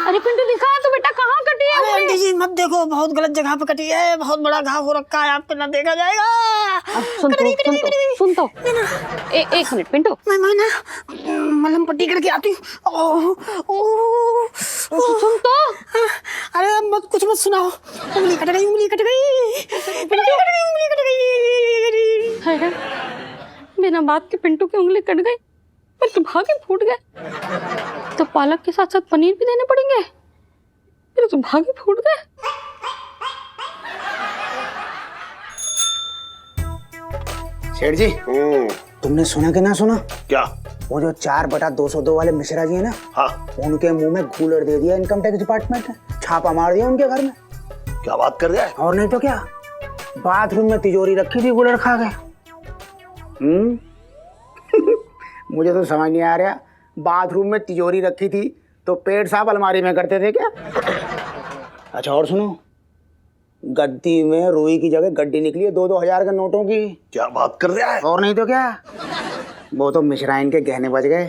अरे पिंटू दिखा तो बेटा, कहाँ कटी है? अरे आंटी जी मत देखो, बहुत गलत जगह पे कटी है, बहुत बड़ा घाव हो रखा है, आपको ना देखा जाएगा। सुन तो एक मिनट पिंटू, मैं ना मलहम पट्टी करके आती हूँ। सुन तो। अरे मत कुछ मत सुनाओ। उंगली कट गई, उंगली कट गई, उंगली कट गई। बिना बात के पिंटू की उंगली कट गई, पर तो भागे फूट गए। तो पालक के साथ साथ पनीर भी देने पड़ेंगे, फिर तो भागे फूट गए। सेठ जी, तुमने सुना कि ना सुना? क्या? वो जो 4/202 वाले मिश्रा जी है ना, हाँ, उनके मुंह में कूलर दे दिया इनकम टैक्स डिपार्टमेंट ने, छापा मार दिया उनके घर में। क्या बात कर रहा है? और नहीं तो क्या, बाथरूम में तिजोरी रखी थी कूलर खा के। मुझे तो समझ नहीं आ रहा, बाथरूम में तिजोरी रखी थी तो पेट साफ अलमारी में करते थे क्या? अच्छा और सुनो, गद्दी में रुई की जगह गड्डी निकली है 2-2 हजार के नोटों की। क्या बात कर रहा है? और नहीं तो क्या, वो तो मिश्राइन के गहने बच गए,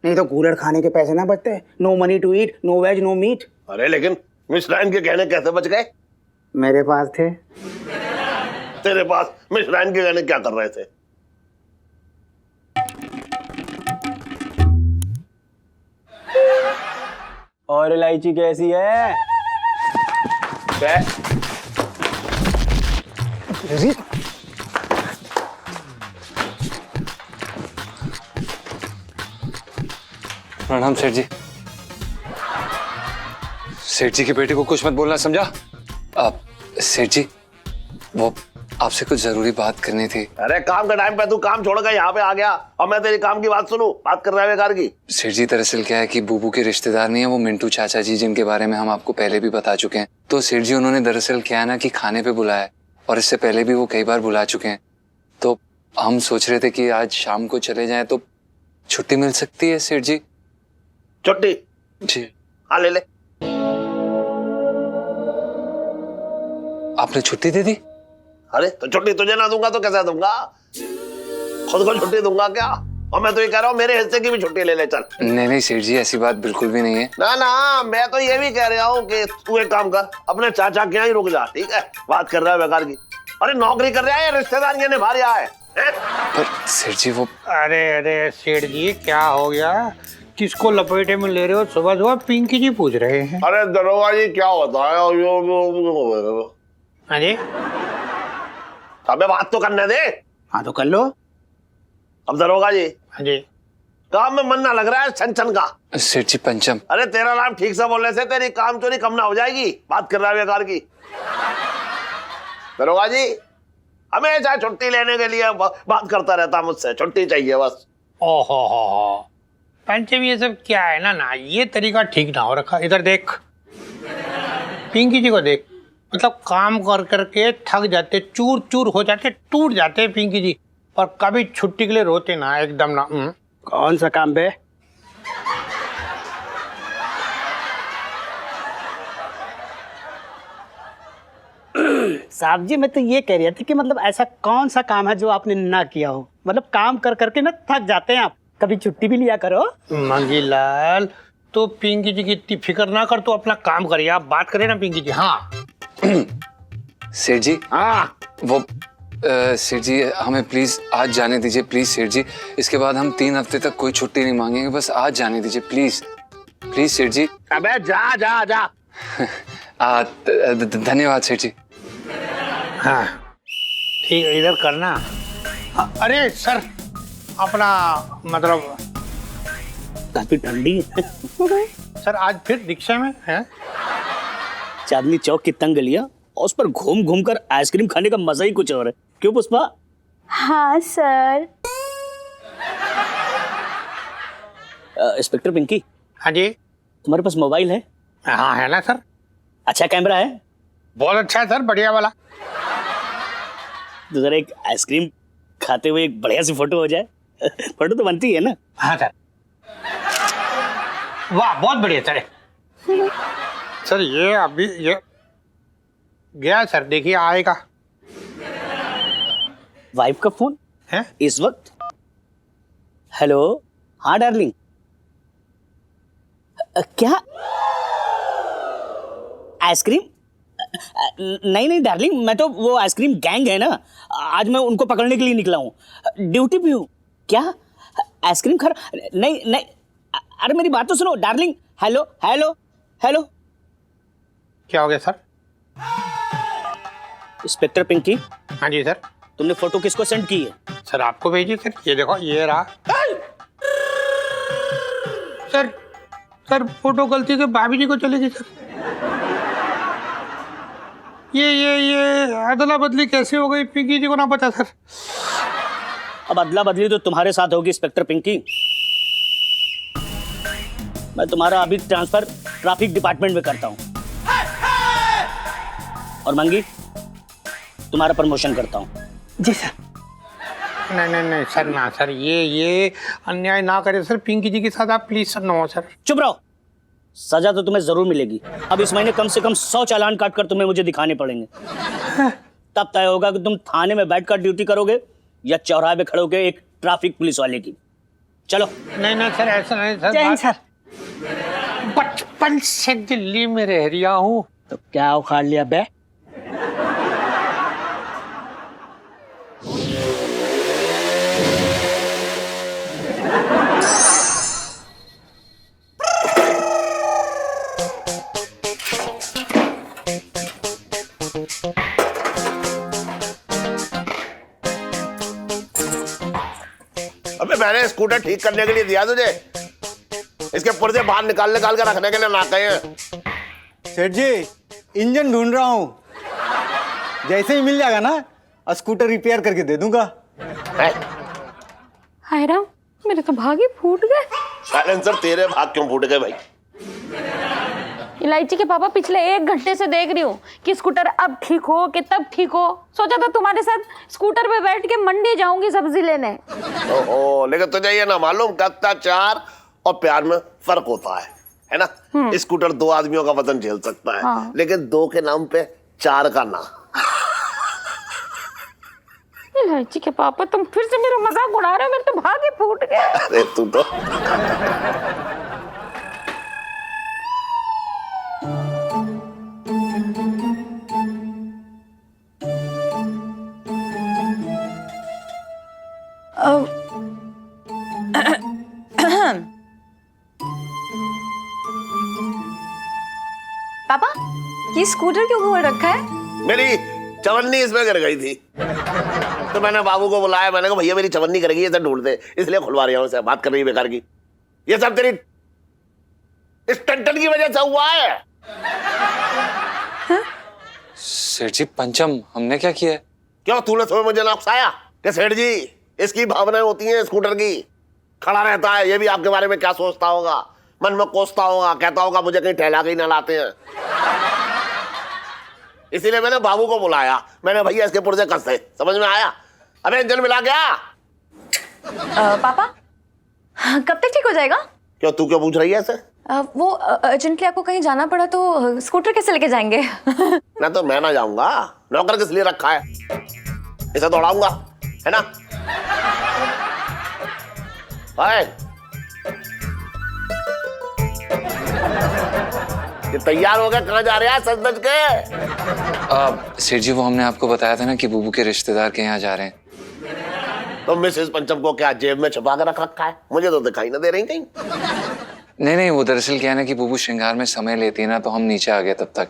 नहीं तो कूलर खाने के पैसे ना बचते। No money to eat, no veg no meat. अरे लेकिन मिश्राइन के गहने कैसे बच गए? मेरे पास थे। तेरे पास मिश्राइन के गहने क्या कर रहे थे? और इलायची कैसी है? प्रणाम सेठ जी। सेठ जी की बेटी को कुछ मत बोलना, समझा? सेठ जी, वो आपसे कुछ जरूरी बात करनी थी। अरे काम के टाइम पे तू काम छोड़ कर यहाँ पे आ गया और मैं तेरी काम की बात सुनूं? बात कर रहा है बेकार की। सेठ जी दरअसल क्या है कि बूबू के रिश्तेदार नहीं है वो मिंटू चाचा जी, जिनके बारे में हम आपको पहले भी बता चुके हैं। तो सेठ जी उन्होंने दरअसल क्या है ना कि खाने पे बुलाया, और इससे पहले भी वो कई बार बुला चुके हैं। तो हम सोच रहे थे कि आज शाम को चले जाएं तो छुट्टी मिल सकती है सेठ जी? छुट्टी? जी हाँ ले ले। आपने छुट्टी दे दी? अरे तो छुट्टी तुझे ना दूंगा तो कैसे दूंगा? खुद को छुट्टी दूंगा क्या? और मैं तो ये कह रहा हूँ मेरे हिस्से की भी छुट्टी ले ले चल। नहीं नहीं सेठ जी, ऐसी बात बिल्कुल भी नहीं है। ना ना, मैं तो ये भी कह रहा हूँ कि तू एक काम कर, अपने चाचा के यहाँ ही रुक जा, ठीक है? बात कर रहा है बेकार की। अरे नौकरी कर रहा है या रिश्तेदार के निभा रहा है? पर सेठ जी वो, अरे अरे सेठ जी क्या हो गया, किसको लपेटे में ले रहे हो? सुबह सुबह पिंकी जी पूछ रहे हैं। अरे दरोगा जी क्या होता है? अरे अबे बात तो करने दे। हाँ तो कर लो। अब दरोगा जी, हाँ जी, काम में मन ना लग रहा है छन का। सेठ जी पंचम। अरे तेरा नाम ठीक से बोलने से तेरी काम चोरी कम ना हो जाएगी। बात कर रहा है बेकार की। दरोगा जी हमेशा छुट्टी लेने के लिए बात करता रहता मुझसे, छुट्टी चाहिए बस। ओहो हो पंचम, ये सब क्या है ना, ये तरीका ठीक ना हो रखा। इधर देख, पिंकी जी को देख, मतलब काम कर करके थक जाते, चूर चूर हो जाते, टूट जाते पिंकी जी, और कभी छुट्टी के लिए रोते ना एकदम ना। कौन सा काम बे? साहब जी मैं तो ये कह रही थी कि मतलब ऐसा कौन सा काम है जो आपने ना किया हो? मतलब काम कर करके ना थक जाते हैं आप, कभी छुट्टी भी लिया करो। मंगीलाल तो पिंकी जी की इतनी फिक्र ना कर, तो अपना काम करिए। आप बात करें ना पिंकी जी। हाँ सेठ जी, हाँ वो सेठ जी हमें प्लीज आज जाने दीजिए, प्लीज सेठ जी। इसके बाद हम 3 हफ्ते तक कोई छुट्टी नहीं मांगेंगे, बस आज जाने दीजिए प्लीज प्लीज सेठ जी। अबे जा जा जा। धन्यवाद सेठ जी। हाँ ठीक है, इधर करना। अरे सर अपना मतलब काफी ठंडी है। सर आज फिर रिक्शा में है। चांदनी चौक की तंग गलियां और उस पर घूम घूम कर आइसक्रीम खाने का मजा ही कुछ और है। क्यों पुष्पा? हाँ सर। इंस्पेक्टर पिंकी, हाँ जी। तुम्हारे पास मोबाइल है? हाँ है ना सर। अच्छा कैमरा है? बहुत अच्छा है सर, बढ़िया वाला। तो जरा एक आइसक्रीम खाते हुए एक बढ़िया सी फोटो हो जाए। फोटो तो बनती है ना? हाँ सर। वाह बहुत बढ़िया सर। सर ये अभी ये गया सर, देखिए आएगा। वाइफ का फोन है इस वक्त? हेलो, हाँ डार्लिंग। क्या आइसक्रीम? नहीं नहीं डार्लिंग, मैं तो वो आइसक्रीम गैंग है ना, आज मैं उनको पकड़ने के लिए निकला हूँ, ड्यूटी पे हूँ। क्या आइसक्रीम खा? नहीं नहीं, अरे मेरी बात तो सुनो डार्लिंग। Hello hello hello. क्या हो गया सर? इंस्पेक्टर पिंकी। हाँ जी सर। तुमने फोटो किसको सेंड की है? सर आपको भेजी सर, ये देखो ये रहा। सर सर फोटो गलती से भाभी जी को चली गई सर। ये अदला बदली कैसे हो गई, पिंकी जी को ना पता सर। अब अदला बदली तो तुम्हारे साथ होगी इंस्पेक्टर पिंकी। मैं तुम्हारा अभी ट्रांसफर ट्रैफिक डिपार्टमेंट में करता हूं, और मंगी तुम्हारा प्रमोशन करता हूं। जी सर। नहीं सर ना सर, ये अन्याय ना करे सर पिंकी जी के साथ। आप प्लीज सर नो सर। चुप रहो, सजा तो तुम्हें जरूर मिलेगी। अब इस महीने कम से कम 100 चालान काट कर तुम्हें मुझे दिखाने पड़ेंगे। तब तय होगा कि तुम थाने में बैठकर ड्यूटी करोगे या चौराहे पे खड़े होकर एक ट्रैफिक पुलिस वाले की। चलो। नहीं सर ऐसा नहीं सर। जय हिंद सर। बचपन से दिल्ली में रह रहा हूँ। तो क्या उखाड़ लिया बे? अबे मैंने स्कूटर ठीक करने के लिए दिया तुझे, इसके पुर्जे बाहर निकाल के रखने के लिए ना कहे हैं। सेठ जी इंजन ढूंढ रहा हूँ, जैसे ही मिल जाएगा ना स्कूटर रिपेयर करके दे दूंगा। हाय राम, मेरे तो भाग ही फूट गए। साइलेंसर तेरे भाग क्यों फूट गए भाई? इलायची के पापा पिछले 1 घंटे से देख रही हूँ कि स्कूटर अब ठीक हो कि तब ठीक हो। सोचा था तुम्हारे साथ स्कूटर पे बैठ के मंडी जाऊंगी सब्जी लेने। ओहो, लेकिन तुझे ये ना मालूम कि अत्याचार और प्यार में फर्क होता है ना? स्कूटर 2 आदमियों का वजन झेल सकता है, लेकिन 2 के नाम पे 4 का ना। इलायची के पापा, तुम फिर से मेरा मजाक उड़ा रहे हो, मेरे तो भाग ही फूट गया। अरे तू तो पापा, ये स्कूटर क्यों खोल रखा है? मेरी चवन्नी इसमें गिर गई थी, तो मैंने बाबू को बुलाया। मैंने कहा भैया मेरी चवन्नी गिर गई है, इसे ढूंढते, इसलिए खुलवा रही हूँ। से बात कर रही है बेकार की। ये सब तेरी इस टंटन की वजह से हुआ है। सेठ जी पंचम, हमने क्या किया है? क्यों तूने तुम्हें मुझे ना उकसाया कि सेठ जी इसकी भावनाएं होती हैं स्कूटर की, खड़ा रहता है, ये भी आपके बारे में क्या सोचता होगा, मन में कोसता होगा, कहता होगा मुझे कहीं टहला के ना लाते हैं। इसीलिए मैंने बाबू को बुलाया। मैंने भैया इसके पुर्जे कसते, समझ में आया? अबे इंजन मिला गया। पापा, कब तक ठीक हो जाएगा? क्यों तू क्यों पूछ रही है ऐसे? वो अर्जेंटली आपको कहीं जाना पड़ा तो स्कूटर कैसे लेके जाएंगे? ना तो मैं ना जाऊंगा, नौकर किस लिए रखा है? इसे दौड़ाऊंगा, है ना? ये तैयार हो गया, कहाँ जा रहा है सच सच के? सेठ जी वो हमने आपको बताया था ना कि बुबू के रिश्तेदार के यहाँ जा रहे हैं। तो मिसेस पंचम को क्या जेब में छुपा कर रख रखा है? मुझे तो दिखाई ना दे रही कहीं। नहीं नहीं, वो दरअसल क्या है ना कि बुबू श्रृंगार में समय लेती है ना, तो हम नीचे आ गए तब तक।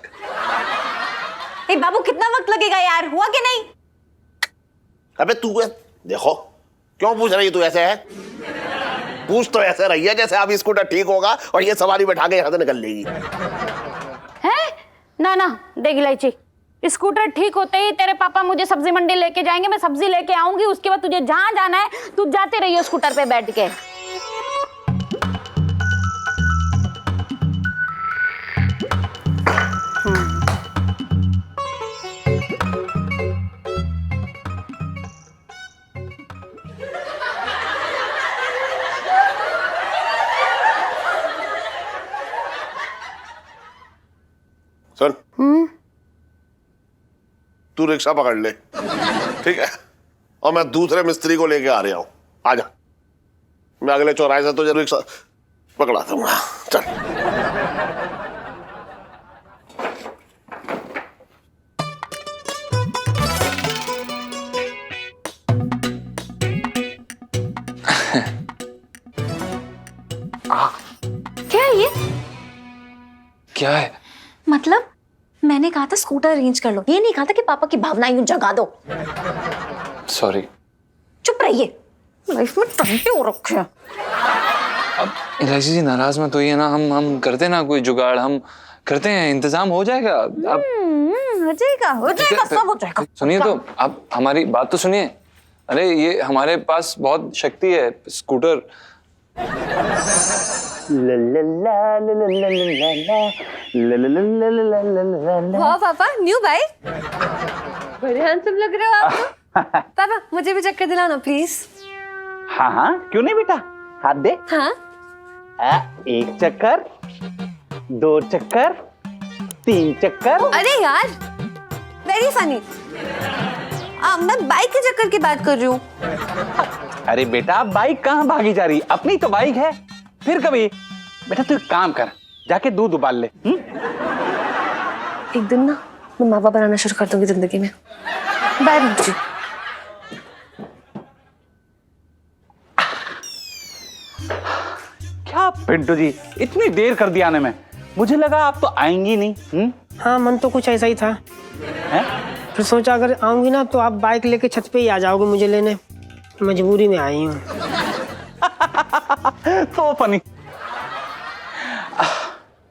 ए बाबू, कितना वक्त लगेगा यार, हुआ कि नहीं? अबे तू देखो क्यों पूछ रही तू ऐसे है? पूछ तो ऐसे रही है जैसे अभी स्कूटर ठीक होगा और ये सवारी बैठा के यहाँ से निकल लेगी। है ना ना, देख इलायची, स्कूटर ठीक होते ही तेरे पापा मुझे सब्जी मंडी लेके जाएंगे, मैं सब्जी लेके आऊंगी, उसके बाद तुझे जहां जाना है तू जाते रहिए स्कूटर पे बैठ के। सुन, तू रिक्शा पकड़ ले, ठीक है? और मैं दूसरे मिस्त्री को लेके आ रहा हूं, आजा। मैं अगले चौराहे से तुझे रिक्शा पकड़ा दूंगा, चल। क्या है ये? क्या है? मतलब मैंने कहा था स्कूटर अरेंज कर लो, ये नहीं कहा था कि पापा की भावनाएं यूं जगा दो। सॉरी। चुप रहिए, लाइफ में टंटे हो रखे हैं। अब इलायची जी नाराज मत होइए ना, हम करते ना कोई जुगाड़, हम करते हैं, इंतजाम हो जाएगा। अब हो जाएगा, सब हो जाएगा। सुनिए तो, आप हमारी बात तो सुनिए। अरे ये हमारे पास बहुत शक्ति है, स्कूटर। वाह पापा, न्यू बाइक, बड़े हैंडसम लग रहे हो आप तो। पापा मुझे भी चक्कर दिलाओ ना प्लीज। हाँ हाँ, क्यों नहीं बेटा, हाथ दे। हाँ, एक चक्कर, दो चक्कर, तीन चक्कर। अरे यार वेरी फनी। मैं बाइक के चक्कर की बात कर रही हूँ। अरे बेटा, बाइक कहाँ भागी जा रही, अपनी तो बाइक है। फिर कभी बेटा तू एक काम कर, जाके दूध उबाल ले। एक दिन ना मैं मावा बनाना शुरू कर दूंगी जिंदगी में। बाय जी। क्या पिंटू जी, इतनी देर कर दी आने में, मुझे लगा आप तो आएंगी नहीं। हाँ, मन तो कुछ ऐसा ही था। है? फिर सोचा अगर आऊंगी ना तो आप बाइक लेके छत पे ही आ जाओगे मुझे लेने, मजबूरी में आई हूँ। तो फनी।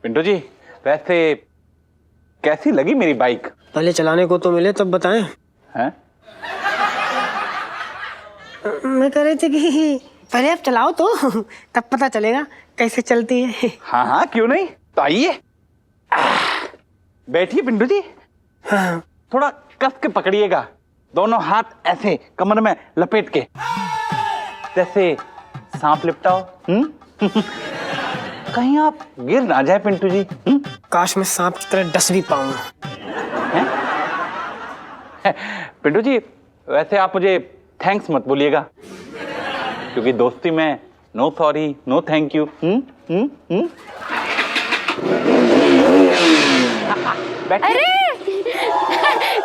पिंटू जी वैसे कैसी लगी मेरी बाइक? पहले चलाने को तो मिले तब बताएं। हैं? मैं कह रही थी कि पहले आप चलाओ तो तब पता चलेगा कैसे चलती है। हाँ हाँ, क्यों नहीं, तो आइए बैठिए पिंटू जी। हाँ। थोड़ा कस के पकड़िएगा, दोनों हाथ ऐसे कमर में लपेट के, जैसे सांप लिपटाओ। कहीं आप गिर ना जाए पिंटू जी। काश मैं सांप की तरह डस भी पाऊं। पिंटू जी वैसे आप मुझे थैंक्स मत बोलिएगा, क्योंकि दोस्ती में no sorry no thank you. अरे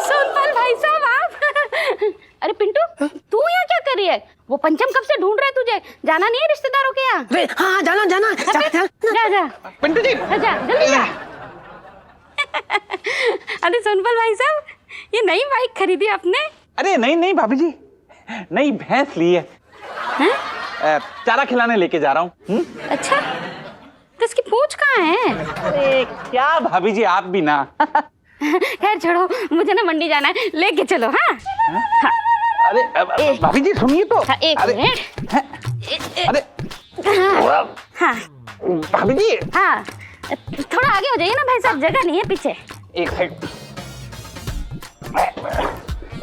सोनपाल भाई साहब आप। अरे पिंटू तू यहाँ क्या कर रही है? वो पंचम कब से ढूंढ रहे तुझे, जाना नहीं है रिश्तेदारों के यहाँ? हाँ जाना जाना जा जा पिंटू जी जा जल्दी जा। अरे सोनपाल भाई साहब, ये नई बाइक खरीदी आपने? अरे नहीं भाभी जी, नई भैंस ली है। चारा खिलाने लेके जा रहा हूँ। अच्छा, तो इसकी पूंछ कहाँ है? अरे क्या भाभी जी, आप भी ना। खैर छोड़ो, मुझे ना मंडी जाना है, लेके चलो। हाँ हाँ। अरे भाभी जी सुनिए तो। हाँ, एक मिनट। अरे हाँ भाभी जी, हाँ थोड़ा आगे हो जाइए ना भाई साहब, जगह नहीं है पीछे।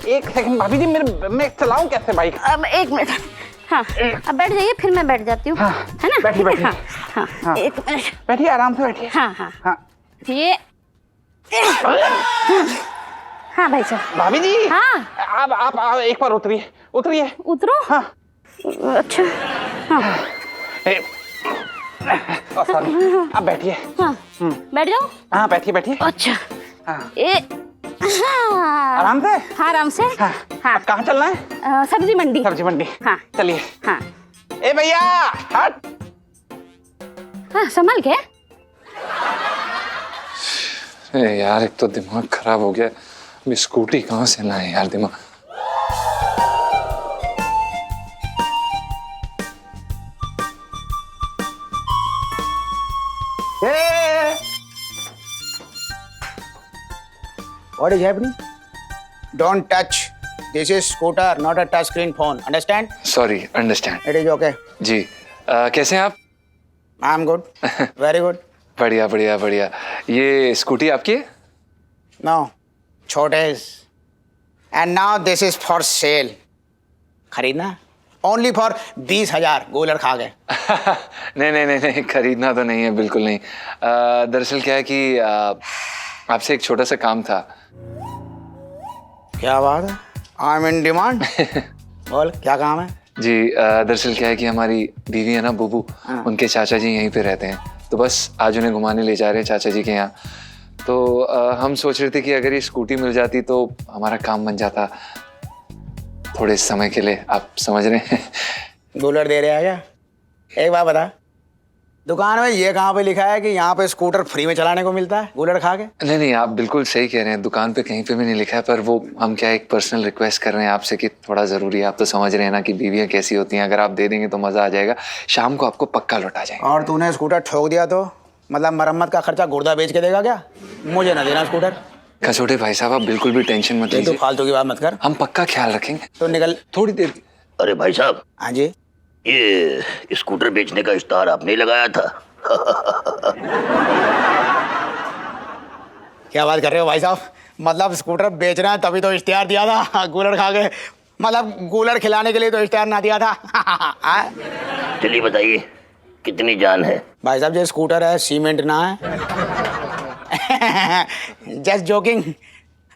एक सेकंड भाभी जी, मैं चलाऊं कैसे बाइक? अब एक मिनट। हाँ अब बैठ जाइए, फिर मैं बैठ जाती हूँ। हाँ, है ना? बैठिए बैठिए। हाँ, हाँ, हाँ, एक मिनट। बैठिए आराम से बैठिए। हाँ हाँ हाँ ये हाँ भाई साहब। भाभी जी, हाँ आप एक बार उतरिए। उतरो। हाँ अच्छा हाँ सॉरी, आप बैठिए। हाँ बैठ जाओ। हाँ बैठिए। अच्छा हाँ हाँ आराम से। हाँ आराम से। हाँ हाँ कहाँ चलना है? सब्जी मंडी। हाँ चलिए। हाँ ए भैया हट। हाँ संभल के। यार एक तो दिमाग खराब हो गया, अभी स्कूटी कहाँ से लाए यार दिमाग। What is happening? Don't touch. This is scooter, not a touch screen phone. Understand? Sorry, understand. It is okay. जी कैसे हैं आप? I'm good. Very good. बढ़िया बढ़िया बढ़िया। ये स्कूटी आपकी है? No. Chotes. And now this is for sale. खरीदना? Only for 20,000 गोलर खा गए। नहीं खरीदना तो नहीं है, बिल्कुल नहीं। दरअसल क्या है कि आपसे एक छोटा सा काम था। क्या बात है? I'm in demand. बोल क्या काम है? जी दरअसल क्या है कि हमारी बीवी है ना बुबू, उनके चाचा जी यहीं पे रहते हैं, तो बस आज उन्हें घुमाने ले जा रहे हैं चाचा जी के यहाँ। तो हम सोच रहे थे कि अगर ये स्कूटी मिल जाती तो हमारा काम बन जाता थोड़े समय के लिए, आप समझ रहे हैं। गोलर दे रहे हैं क्या? एक बात बता, दुकान में ये कहाँ पे लिखा है कि यहाँ पे स्कूटर फ्री में चलाने को मिलता है गोलर खा के? नहीं आप बिल्कुल सही कह रहे हैं, दुकान पे कहीं पे भी नहीं लिखा है, पर वो हम क्या एक पर्सनल रिक्वेस्ट कर रहे हैं आपसे कि थोड़ा ज़रूरी है। आप तो समझ रहे हैं ना कि बीवियाँ कैसी होती हैं, अगर आप दे देंगे तो मज़ा आ जाएगा, शाम को आपको पक्का लौटा जाएगा। और तूने स्कूटर ठोक दिया तो मतलब मरम्मत का खर्चा गुर्दा बेच के देगा क्या? मुझे ना देना स्कूटर। कसोटे भाई साहब आप बिल्कुल भी टेंशन मत लीजिए, तो फालतू की बात मत कर, हम पक्का ख्याल रखेंगे। तो निकल थोड़ी देर। अरे भाई साहब। हाँ जी। ये स्कूटर बेचने का इश्तेहार आपने लगाया था? क्या बात कर रहे हो भाई साहब? मतलब स्कूटर बेचना है तभी तो इश्तेहार दिया था गूलर खा के? मतलब गूलर खिलाने के लिए तो इश्तेहार ना दिया था? चलिए बताइए कितनी जान है? भाई साहब ये स्कूटर है, सीमेंट ना है। Just joking.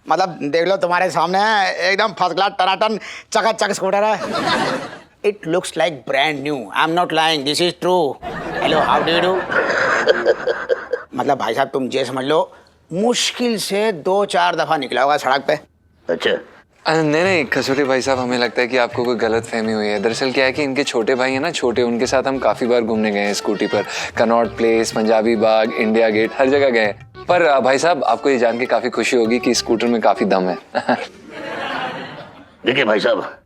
मतलब देख लो तुम्हारे सामने है, एकदम फर्स्ट क्लास टनाटन चकाचक स्कूटर है। It looks like brand new. I am not lying, this is true. Hello how do you do? मतलब भाई साहब तुम ये समझ लो मुश्किल से 2-4 दफा निकला होगा सड़क पे। अच्छा नहीं कसोटे भाई साहब, हमें लगता है कि आपको कोई गलत फहमी हुई है। दरअसल क्या है कि इनके छोटे भाई हैं ना छोटे, उनके साथ हम काफ़ी बार घूमने गए हैं स्कूटी पर, कनॉट प्लेस, पंजाबी बाग, इंडिया गेट, हर जगह गए हैं। पर भाई साहब आपको ये जान के काफ़ी खुशी होगी कि स्कूटर में काफ़ी दम है। देखिए भाई साहब,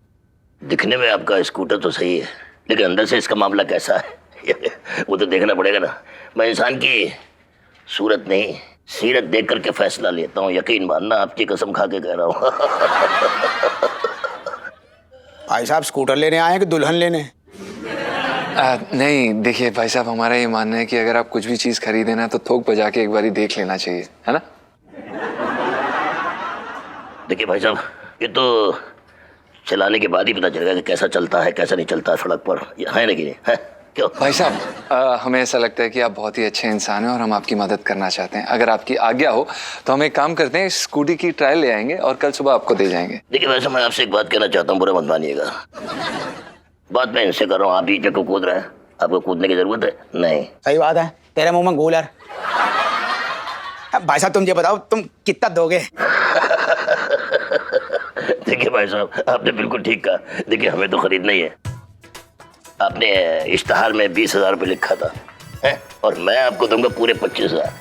दिखने में आपका स्कूटर तो सही है, लेकिन अंदर से इसका मामला कैसा है वो तो देखना पड़ेगा ना। मैं इंसान की सूरत नहीं सीरत देख करके फैसला लेता हूँ, यकीन मानना, आपकी कसम खा के कह रहा हूँ। भाई साहब स्कूटर लेने आए हैं कि दुल्हन लेने? नहीं देखिए भाई साहब, हमारा ये मानना है कि अगर आप कुछ भी चीज़ खरीदे ना तो थोक बजा के एक बार देख लेना चाहिए, है ना? देखिए भाई साहब, ये तो चलाने के बाद ही पता चलेगा कि कैसा चलता है कैसा नहीं चलता सड़क पर, है ना कि नहीं है? क्यों? भाई साहब हमें ऐसा लगता है कि आप बहुत ही अच्छे इंसान हैं और हम आपकी मदद करना चाहते हैं। अगर आपकी आज्ञा हो तो हम एक काम करते हैं, स्कूटी की ट्रायल ले आएंगे और कल सुबह आपको दे जाएंगे। देखिए वैसे मैं आपसे एक बात कहना चाहता हूँ, बुरा मत मानिएगा। बात मैं इनसे कर रहा हूँ, आप ही को कूद रहे हैं, आपको कूदने की जरूरत है नहीं। सही बात है, तेरे मुंह में गोलर। भाई साहब तुम ये बताओ तुम कितना दोगे? देखिए भाई साहब आपने बिल्कुल ठीक कहा। देखिए हमें तो खरीदना ही है। आपने इश्तहार में 20,000 रुपये लिखा था है? और मैं आपको दूंगा पूरे 25,000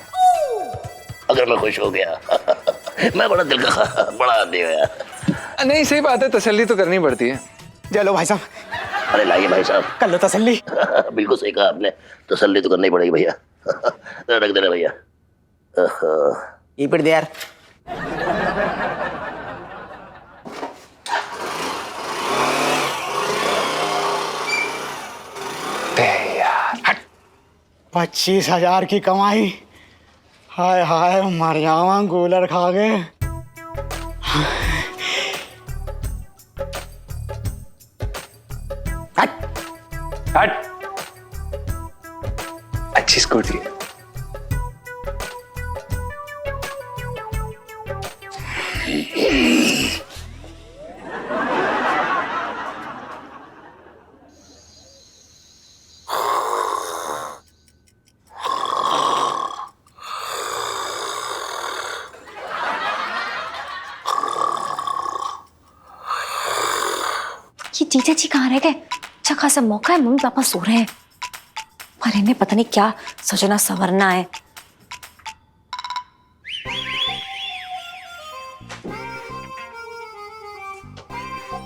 अगर मैं खुश हो गया। मैं बड़ा दिल का बड़ा आदमी हूं यार। नहीं सही बात है, तसल्ली तो करनी पड़ती है। चलो भाई साहब। अरे लाइए भाई साहब, कर लो तसल्ली। बिल्कुल सही कहा आपने, तसल्ली तो करनी ही पड़ेगी भैया। रख देना भैया। Keep it there. यार 25,000 की कमाई। हाय हाय मर जावा, गोलर खा गए। हट। अच्छी स्कूटी है। ये जीजा जी कहाँ रह गए? अच्छा खासा मौका है, मम्मी पापा सो रहे हैं, पर इन्हें पता नहीं क्या सजना संवरना है।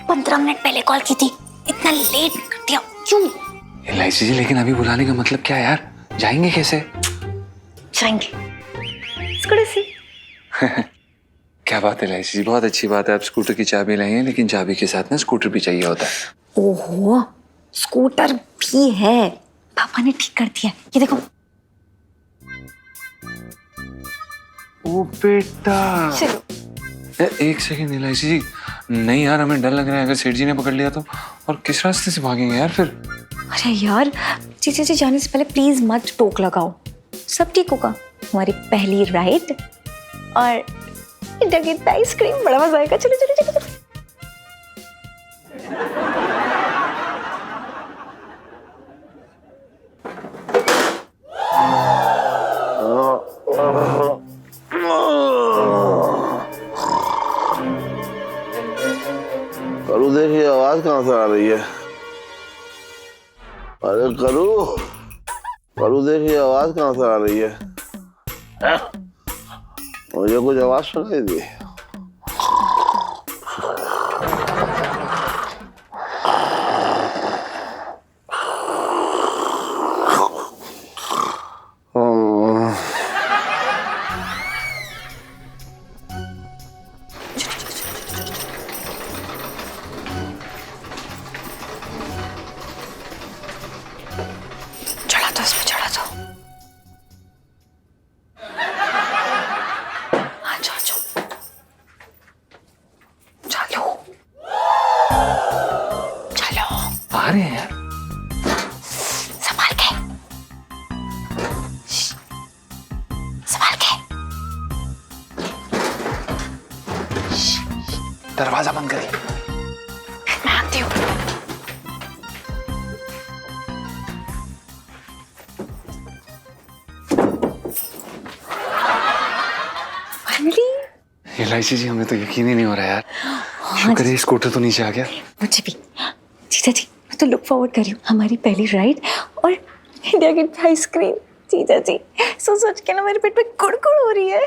पंद्रह मिनट पहले कॉल की थी, इतना लेट कर दिया क्यों? एलआईसी जी लेकिन अभी बुलाने का मतलब क्या यार? जाएंगे कैसे? जाएंगे स्कूटर से। क्या बात है एलआईसी जी, बहुत अच्छी बात है। आप स्कूटर की चाबी लाई हैं, लेकिन चाबी के साथ ना स्कूटर भी चाहिए होता है। ओहो, स्कूटर भी है, पापा ने ठीक कर दिया। ये देखो। ओ बेटा। चलो। एक सेकंड एलआईसी जी, नहीं यार हमें डर लग रहा है, अगर सेठ जी ने पकड़ लिया तो। और किस रास्ते से भागेंगे यार फिर? अरे यार जीजा जी जाने से पहले प्लीज मत टोक लगाओ, सब ठीक होगा। हमारी पहली राइड और डगेट आइसक्रीम, बड़ा मजा आएगा। चलो चलो चलो, चलो। करू देखिए आवाज कहाँ से आ रही है? अरे करू, करू देखिए आवाज कहाँ से आ रही है? मुझे कुछ आवाज सुनाई दी। चढ़ा दो इसमें, चढ़ा दो। हाँ जाओ जाओ, चलो चलो। आ रहे हैं यार, संभाल के, संभाल के। दरवाजा बंद करिए। मैं आती हूँ। एलआईसी जी हमें तो यकीन ही नहीं हो रहा यार। शुक्र है स्कूटर तो नीचे आ गया। मुझे भी। जीजा जी मैं तो लुक फॉरवर्ड कर रही हूँ, हमारी पहली राइड और इंडिया गेट आइसक्रीम। जीजा जी सोच सोच के ना मेरे पेट में गुड़गुड़ हो रही है।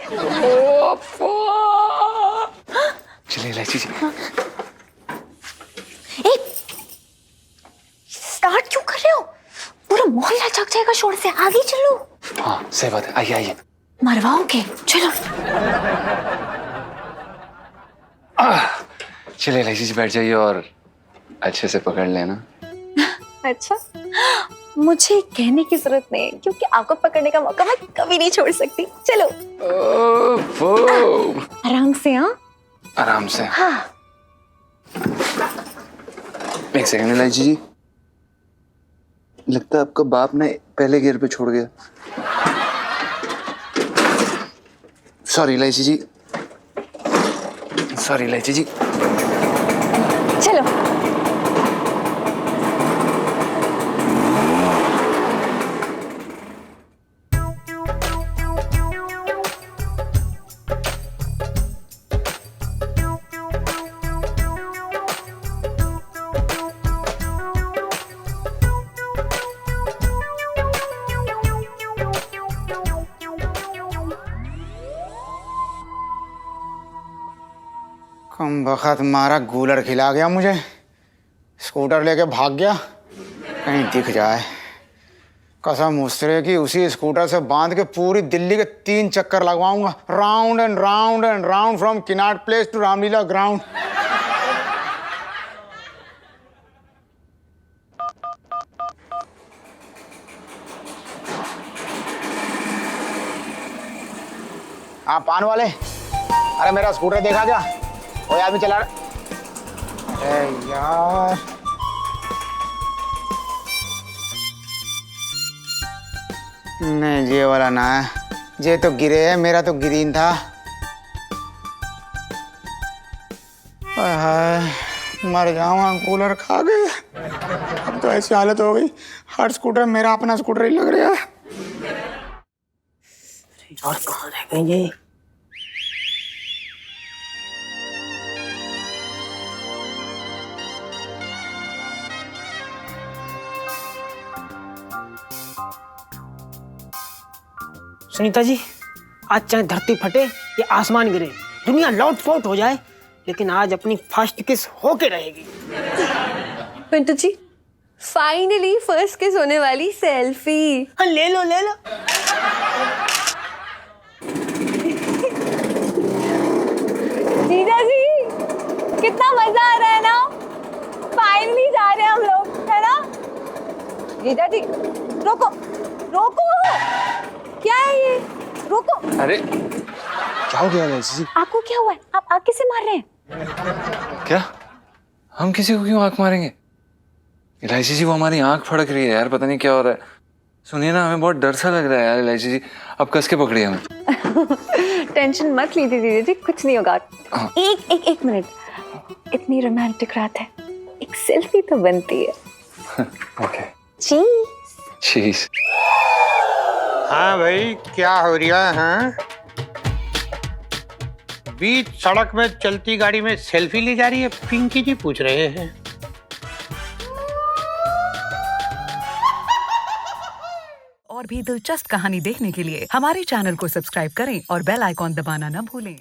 चलिए एलआईसी जी। स्टार्ट क्यों कर रहे हो? पूरा मोहल्ला जग जाएगा शोर से, आगे चलो। हाँ सही बात है, आइए आइए। मरवाओगे? चलो। चलिए एलआईसी जी बैठ जाइए और अच्छे से पकड़ लेना। अच्छा, मुझे कहने की जरूरत नहीं है क्योंकि आपको पकड़ने का मौका मैं कभी नहीं छोड़ सकती। चलो। आराम से। हाँ आराम से। हाँ। एक सेकंड एलआईसी जी। लगता है आपका बाप ने पहले गियर पे छोड़ गया। सॉरी इलायची जी, सॉरी इलायची जी। चलो कम बखत मारा गूलर खिला गया मुझे, स्कूटर लेके भाग गया, कहीं दिख जाए। कसम उस्तरे की उसी स्कूटर से बांध के पूरी दिल्ली के 3 चक्कर लगवाऊंगा, round and round and round from Connaught Place to Ramlila Ground. हाँ पान वाले, अरे मेरा स्कूटर देखा क्या? वो आदमी चला रहा। अरे यार नहीं, ये वाला ना है, ये तो गिरे है, मेरा तो ग्रीन था। हाय, मर जाऊंगा, कूलर खा गए। अब तो ऐसी हालत हो गई, हर स्कूटर मेरा अपना स्कूटर ही लग रहा है। और कहाँ रह गए ये? सुनीता जी, आज चाहे धरती फटे या आसमान गिरे, दुनिया लौट-पोट हो जाए, लेकिन आज अपनी फर्स्ट किस होके रहेगी। पिंटू जी, फाइनली फर्स्ट किस होने वाली सेल्फी। हाँ, ले लो ले लो। जीजा जी, कितना मजा आ रहा है ना, फाइनली जा रहे हैं हम लोग, है ना? जीजा जी, रोको रोको, क्या है ये? रोको। अरे क्या हो गया इलायची जी? आपको क्या हुआ है? आप आग किसे मार रहे हैं? क्या हम किसी को क्यों आंख मारेंगे? इलायची जी वो हमारी आंख फड़क रही है यार, पता नहीं क्या हो रहा है। सुनिए ना, हमें बहुत डर सा लग रहा है यार। इलायची जी अब कस के पकड़िए हमें। टेंशन मत लीजिए जीजा जी, कुछ नहीं होगा। हाँ। एक मिनट, इतनी रोमांटिक रात है, एक सेल्फी तो बनती है। ओके चीज चीज। हाँ भाई, क्या हो रहा है? हाँ? बीच सड़क में चलती गाड़ी में सेल्फी ली जा रही है, पिंकी जी पूछ रहे हैं। और भी दिलचस्प कहानी देखने के लिए हमारे चैनल को सब्सक्राइब करें और बेल आइकॉन दबाना न भूलें।